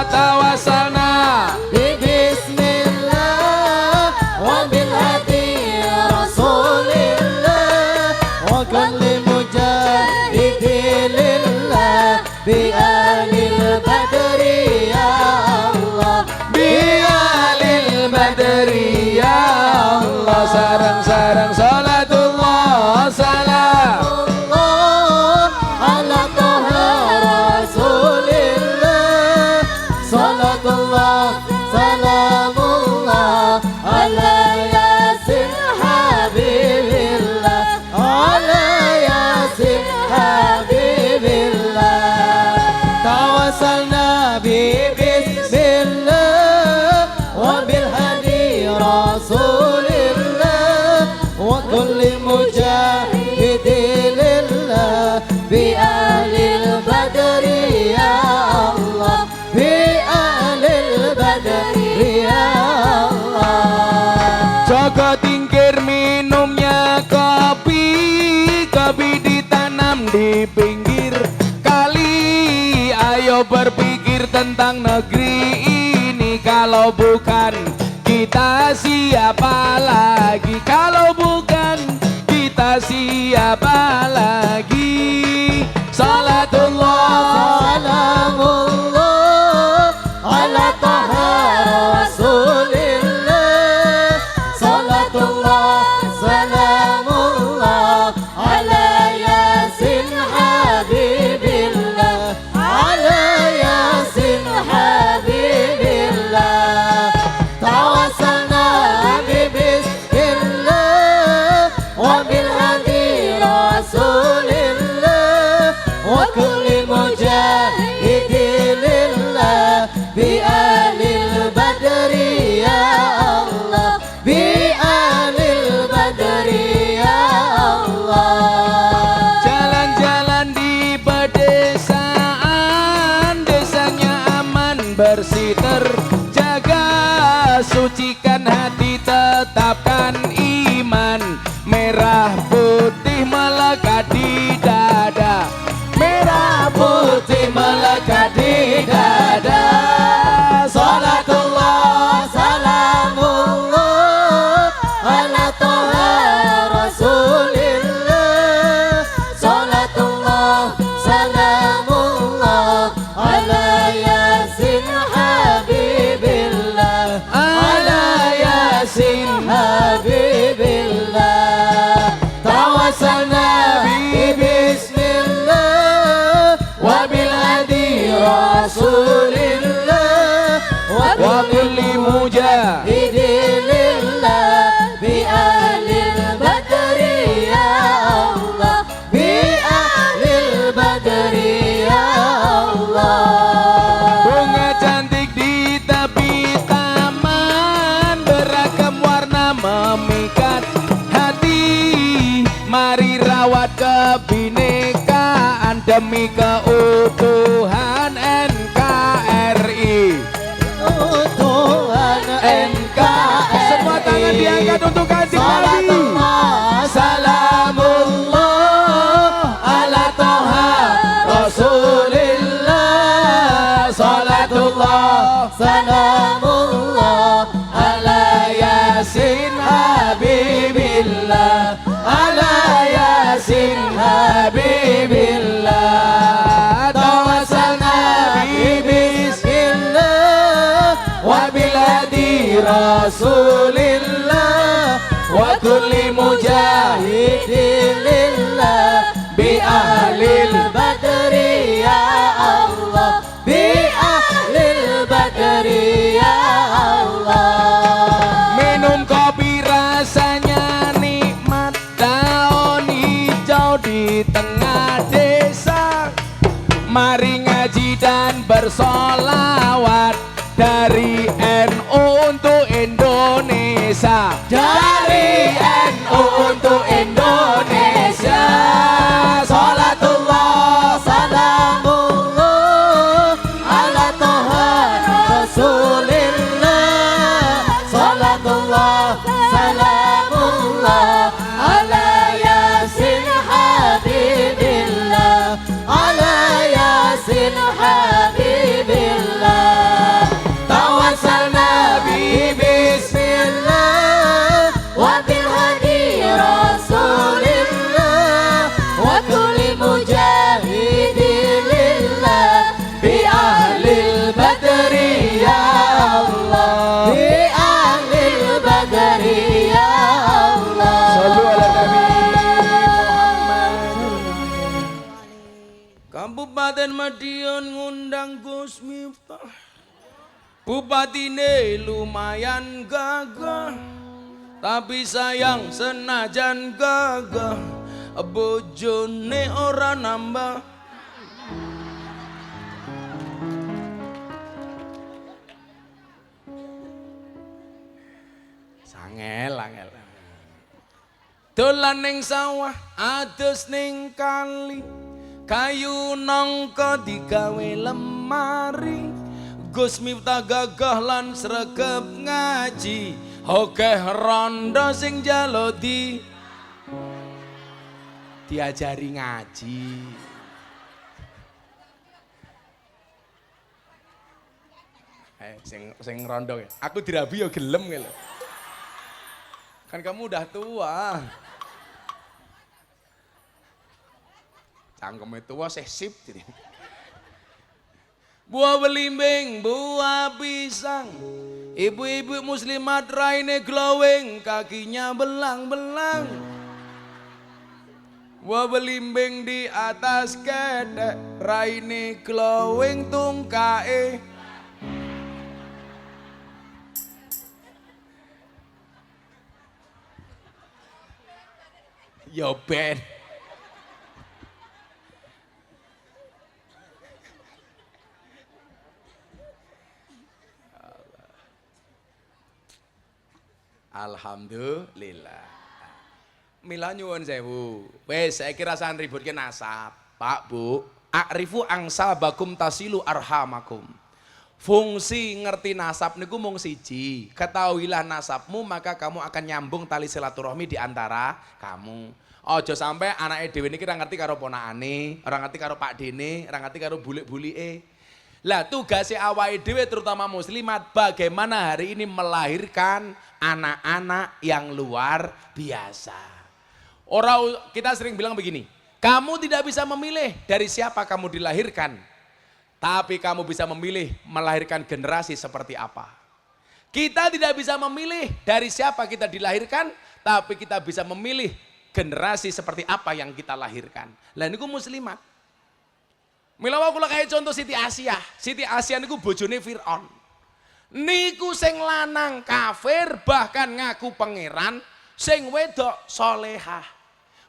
Tawassalna bismillah wa bil hadi rasulillah wa kulli mujahidillah bi alil badri ya Allah, bi alil badri ya وكل مجاهد لله بأهل البدر يا الله بأهل البدر يا الله. Jaga tingkir minumnya kopi, kopi ditanam di pinggir kali. Ayo berpikir tentang negeri ini, kalau bukan kita siapa lagi? Kalau bukan kita siapa lagi? Salatullah Salamullah ala taha rasulillah. Salatullah salamullah ala yasin habibillah. Ala yasin habibillah. Tawassalna bibismillah wa bilhadi rasulillah wa kulli mujahidin lillah bi ahlil badri ya Allah bi ahlil badri ya Allah. jalan-jalan di pedesaan, desanya aman bersih terjaga, sucikan hati tetapkan iman, merah putih melekat di dada, merah putih melekat di dada. Salatullah salamullah ala taha rasulillah. Salatullah salamullah ala yasin habibillah. Ala yasin habibillah. Tawassalna bismillah wa bil hadi rasulillah wa kulli mujahid lillah bi ahlil badri ya Allah bi ahlil badri ya Allah. bunga cantik di tepi taman, beragam warna memikat hati, mari rawat kebinekaan demi keutuhan NKRI. Tuhan NKRI. Semua tangan diangkat untuk kanjeng Nabi. Salamullah ala taha rasulillah. Salatullah salamullah ala yasin habibillah. Ala yasin habibillah. Tawassalna bismillah wa bil hadi rasulillah wa kulli mujahidin lillah bi ahlil badri ya Allah bi ahlil badri ya Allah. Minum kopi rasanya nikmat, daun hijau di tengah desa, mari ngaji dan bersolawat dari NU untuk Indonesia, Dari NU untuk Indonesia. Salatullah salamullah ala taha rasulillah. Salatullah salamullah ala yasin habibillah. Ala yasin habibillah. Tawassalna bi bismillah wa bil hadi rasulillah wa kulli mujahidin lillah bi ahlil badri ya Allah bi ahlil badri ya Allah. Sallu ala Nabi Muhammad. Kabupaten Madiun ngundang Gus Miftah, bupatine lumayan gagah, tapi sayang senajan gagah, bojone ora nambah. Sangel, angel. dolan ning sawah adus ning kali, kayu nangka digawe lemari, Gus Miftah gagah lan sregep ngaji, akeh rondo sing jalo diajari ngaji. Sing rondo ya. Aku dirabi ya gelem ya lho. Kan kamu udah tua. Cangkeme tua sip jadi. Buah belimbing, buah pisang, ibu-ibu muslimat raine glowing, kakinya belang-belang. Buah belimbing di atas kedek, raine glowing tungkae. Yo ben. Alhamdulillah. Mila nyuwun sewu. Wes saiki rasan ributke nasab. Pak, Bu, akrifu angsabakum tasilu arhamakum. Fungsi ngerti nasab niku mung siji. Ketahuilah nasabmu maka kamu akan nyambung tali silaturahmi di antara kamu. Ojo sampai anake dhewe niki ora ngerti karo ponakane, ora ngerti karo Pak Dene, ora ngerti karo bulik-bulike. Lah tugasnya awake dhewe terutama muslimat bagaimana hari ini melahirkan anak-anak yang luar biasa. Kita sering bilang begini, kamu tidak bisa memilih dari siapa kamu dilahirkan, tapi kamu bisa memilih melahirkan generasi seperti apa. Kita tidak bisa memilih dari siapa kita dilahirkan, tapi kita bisa memilih generasi seperti apa yang kita lahirkan. Lah niku muslimat. Mila kula kayak contoh Siti Asia. Siti Asia niku bojone Fir'aun. Niku sing lanang kafir bahkan ngaku pangeran, sing wedok solehah.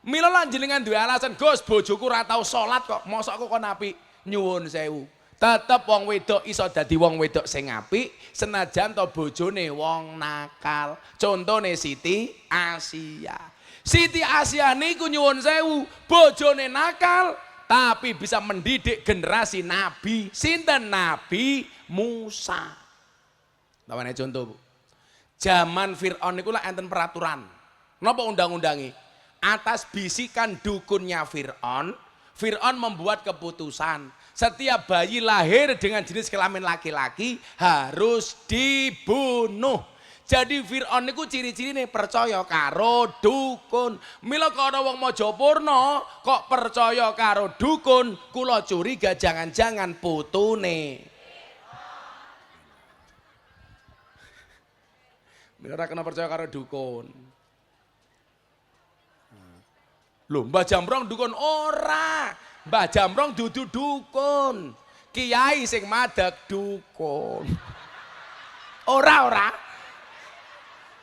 Mila lan jenengan duwe alasan, Gus bojoku ora tau salat kok, mosok kok kon apik. Nyuwun sewu. Tetep wong wedok iso dadi wong wedok sing apik senajan to bojone wong nakal. Contone Siti Asia. Siti Asia niku nyuwun sewu, bojone nakal tapi bisa mendidik generasi nabi. Sinten? Nabi Musa. Tawane contoh, Bu. Zaman Fir'aun niku lak enten peraturan. Napa undang-undangi? Atas bisikan dukunnya Fir'aun, Fir'aun membuat keputusan setiap bayi lahir dengan jenis kelamin laki-laki harus dibunuh. Jadi Fir'aun niku ciri-cirine percaya karo dukun. Mila kok ana wong Mojopurno kok percaya karo dukun, kula curiga jangan-jangan putune. Mila ora kena percaya karo dukun. Lho, Mbah Jamrong dukun ora. Mbah Jamrong dudu dukun. Kiai sing madeg dukun. Ora.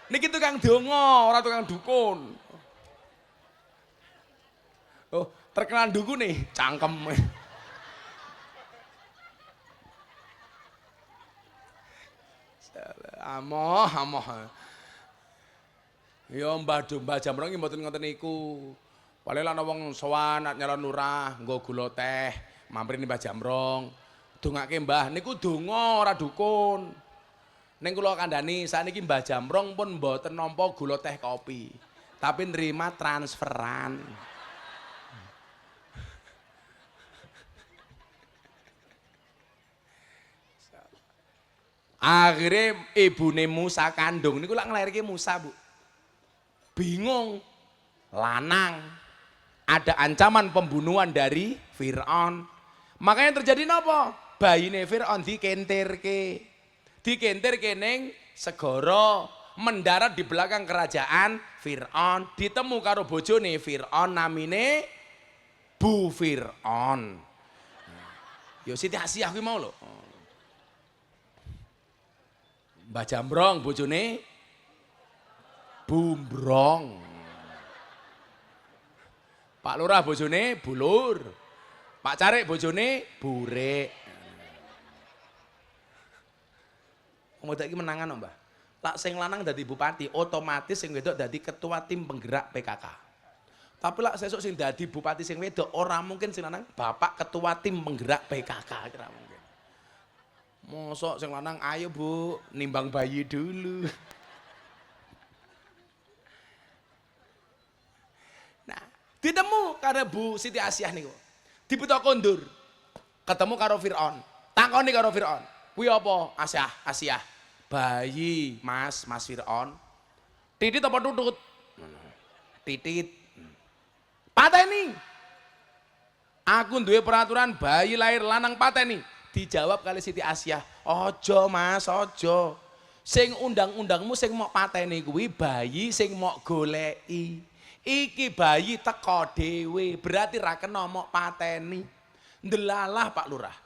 Niki tukang donga, ora tukang dukun. Oh, terkenal dukun nih, cangkem. Amoh. Ya Mbah Jamrong iki mboten ngoten niku. Paling ana wong sowan nyalon lurah, nggo gula teh, mampir ning Mbah Jamrong. Dongake Mbah niku donga ora dukun. Ning kula kandhani sakniki Mbah Jamrong pun mboten nampa gula teh kopi, tapi nerima transferan. Akhirnya ibune Musa kandung niku lak nglairke Musa, Bu. Bingung, lanang. Ada ancaman pembunuhan dari Fir'aun. Makanya terjadi napa? Bayine Fir'aun dikentirke. Dikentirke ning segara, mendarat di belakang kerajaan Fir'aun, ditemu karo bojone Fir'aun namine Bu Fir'aun. Yo Siti Asia kuwi mau lho. Mbah Jamrong bojone Bumbrong. Pak Lurah bojone Bulur. Pak Carik bojone Burik. Modal iki menangan, Mbah. Lak sing lanang dadi bupati, otomatis sing wedok dadi ketua tim penggerak PKK. Tapi lak sesuk sing dadi bupati sing wedok ora mungkin sing lanang bapak ketua tim penggerak PKK kira mungkin. Mosok sing lanang ayo Bu, nimbang bayi dulu. Nah, ditemu karo Bu Siti Asyah niku. Dibuta kondur. Ketemu karo Firaun. Takoni karo Firaun. Kuwi apa? Asyah. Bayi, Mas Firaun. Titit apa tutut? Titit. Pateni. Aku duwe peraturan bayi lahir lanang pateni. Dijawab kali Siti Asyah, ojo Mas, ojo. Sing undang-undangmu sing mok pateni kuwi bayi sing mok goleki. Iki bayi teko dhewe, berarti ra kena mok pateni. Ndelalah Pak Lurah.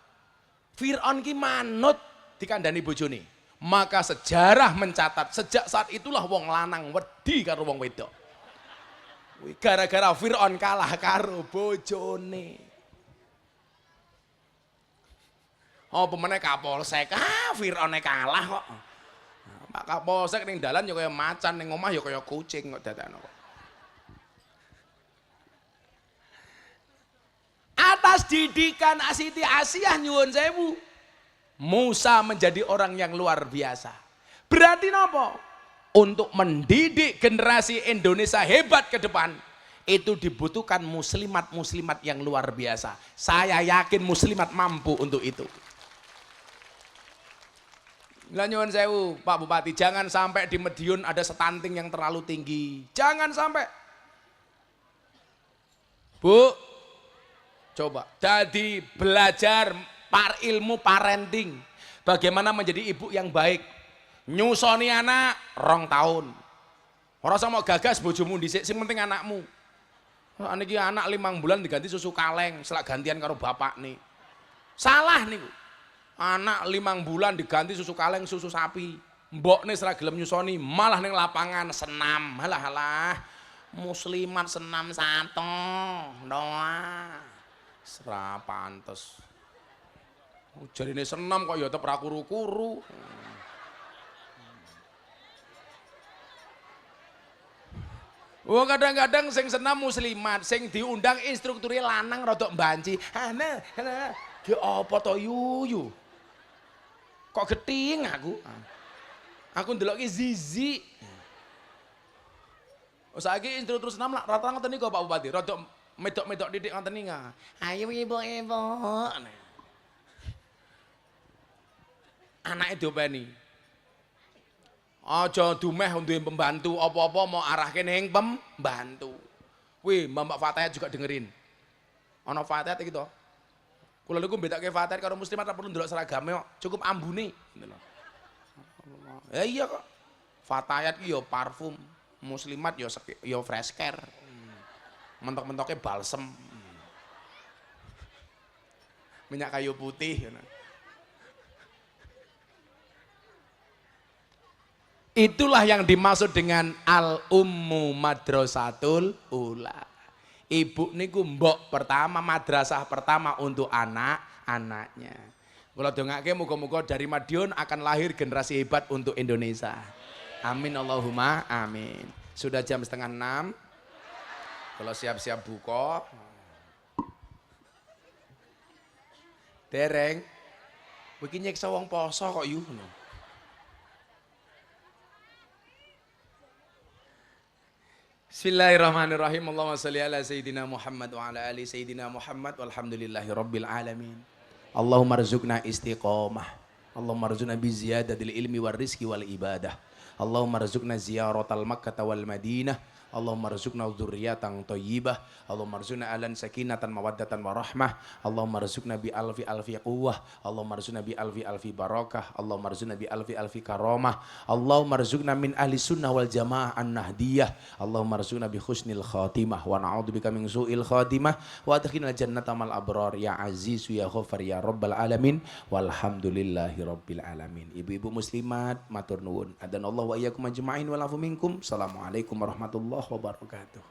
Firaun ki manut dikandani bojone. Maka sejarah mencatat sejak saat itulah wong lanang wedi karo wong wedok. Gara-gara Firaun kalah karo bojone. Oh pemenang Kapolsek, Firaun kalah kok. Pak Kapolsek ning dalan ya kaya macan, ning omah ya kaya kucing kok dadakno kok. Atas didikan Siti Asyah nyuwun sewu, Musa menjadi orang yang luar biasa. Berarti nopo? Untuk mendidik generasi Indonesia hebat ke depan, itu dibutuhkan muslimat-muslimat yang luar biasa. Saya yakin muslimat mampu untuk itu. Nyuwun sewu Pak Bupati, jangan sampai di Madiun ada stunting yang terlalu tinggi. Jangan sampai. Bu, coba jadi belajar ilmu parenting. Bagaimana menjadi ibu yang baik. Nyusoni anak 2 tahun. Ora usah mau gagas bojomu dhisik, sing penting anakmu. Niki anak 5 bulan diganti susu kaleng, selak gantian karo bapak nih. Salah niku. Anak 5 bulan diganti susu kaleng, susu sapi. Mbok nih serah gelem nyusoni, malah ning lapangan senam. Halah. Muslimat senam sato. Doa. Serah pantes. Jarine senam kok ya tetep ra kuru-kuru. Oh kadang-kadang sing senam muslimat, sing diundang instrukturnya lanang rodok mbanci. Ana, ki apa to yuyu? Kok geting aku? Aku ndelok ki zizi. Saiki instruktur senam lah rata-rata ngoten niku Pak Bupati, rodok medok-medok didik ngoten niku. Ayo ibu-ibu. Anake diopeni. Aja dumeh duwe pembantu apa-apa mau arahke ning pembantu. Wih, Mbak Fatayat juga dengerin. Ana Fatayat iki to. Kula niku mbedake Fatayat karo muslimat ora perlu ndelok seragame kok, cukup ambune. Ya iya kok. Fatayat ki yo parfum, muslimat yo fresh care. Mentok-mentoke balsem. Minyak kayu putih. Itulah yang dimaksud dengan al-ummu madrasatul ula. Ibu niku mbok pertama, madrasah pertama untuk anak-anaknya. Kula dongake muga-muga dari Madiun akan lahir generasi hebat untuk Indonesia. Amin Allahumma amin. Sudah jam 5:30. Kalau siap-siap buka. Dereng. Iki nyiksa wong poso kok yu. Bismillahirrahmanirrahim. Allahumma sholli ala sayyidina Muhammad wa ala ali sayyidina Muhammad walhamdulillahi rabbil alamin. Allahumma rzuqna istiqamah. Allahumma rzuqna bi ziyadatil ilmi war rizqi wal ibadah. Allahumma rzuqna ziyaratal Makkah wal Madinah. Allahumma rzuqna dzurriyyatan thayyibah. Allahumma rzuqna alan sakinatan mawaddatan warahmah. Allahumma rzuqna bi alfi quwwah. Allahumma rzuqna bi alfi barakah. Allahumma rzuqna bi alfi karamah. Allahumma rzuqna min ahli sunnah wal jamaah an-nahdiyah. Allahumma rzuqna bi husnil khatimah wa na'udzubika min su'il khatimah wa adkhilna jannata mal abrar ya aziz ya ghafar ya rabbal alamin walhamdulillahi rabbil alamin. Ibu-ibu muslimat matur nuwun. Adanallahu wa iyyakum ajma'in wa lafu minkum. Assalamualaikum warahmatullahi wabarakatuh.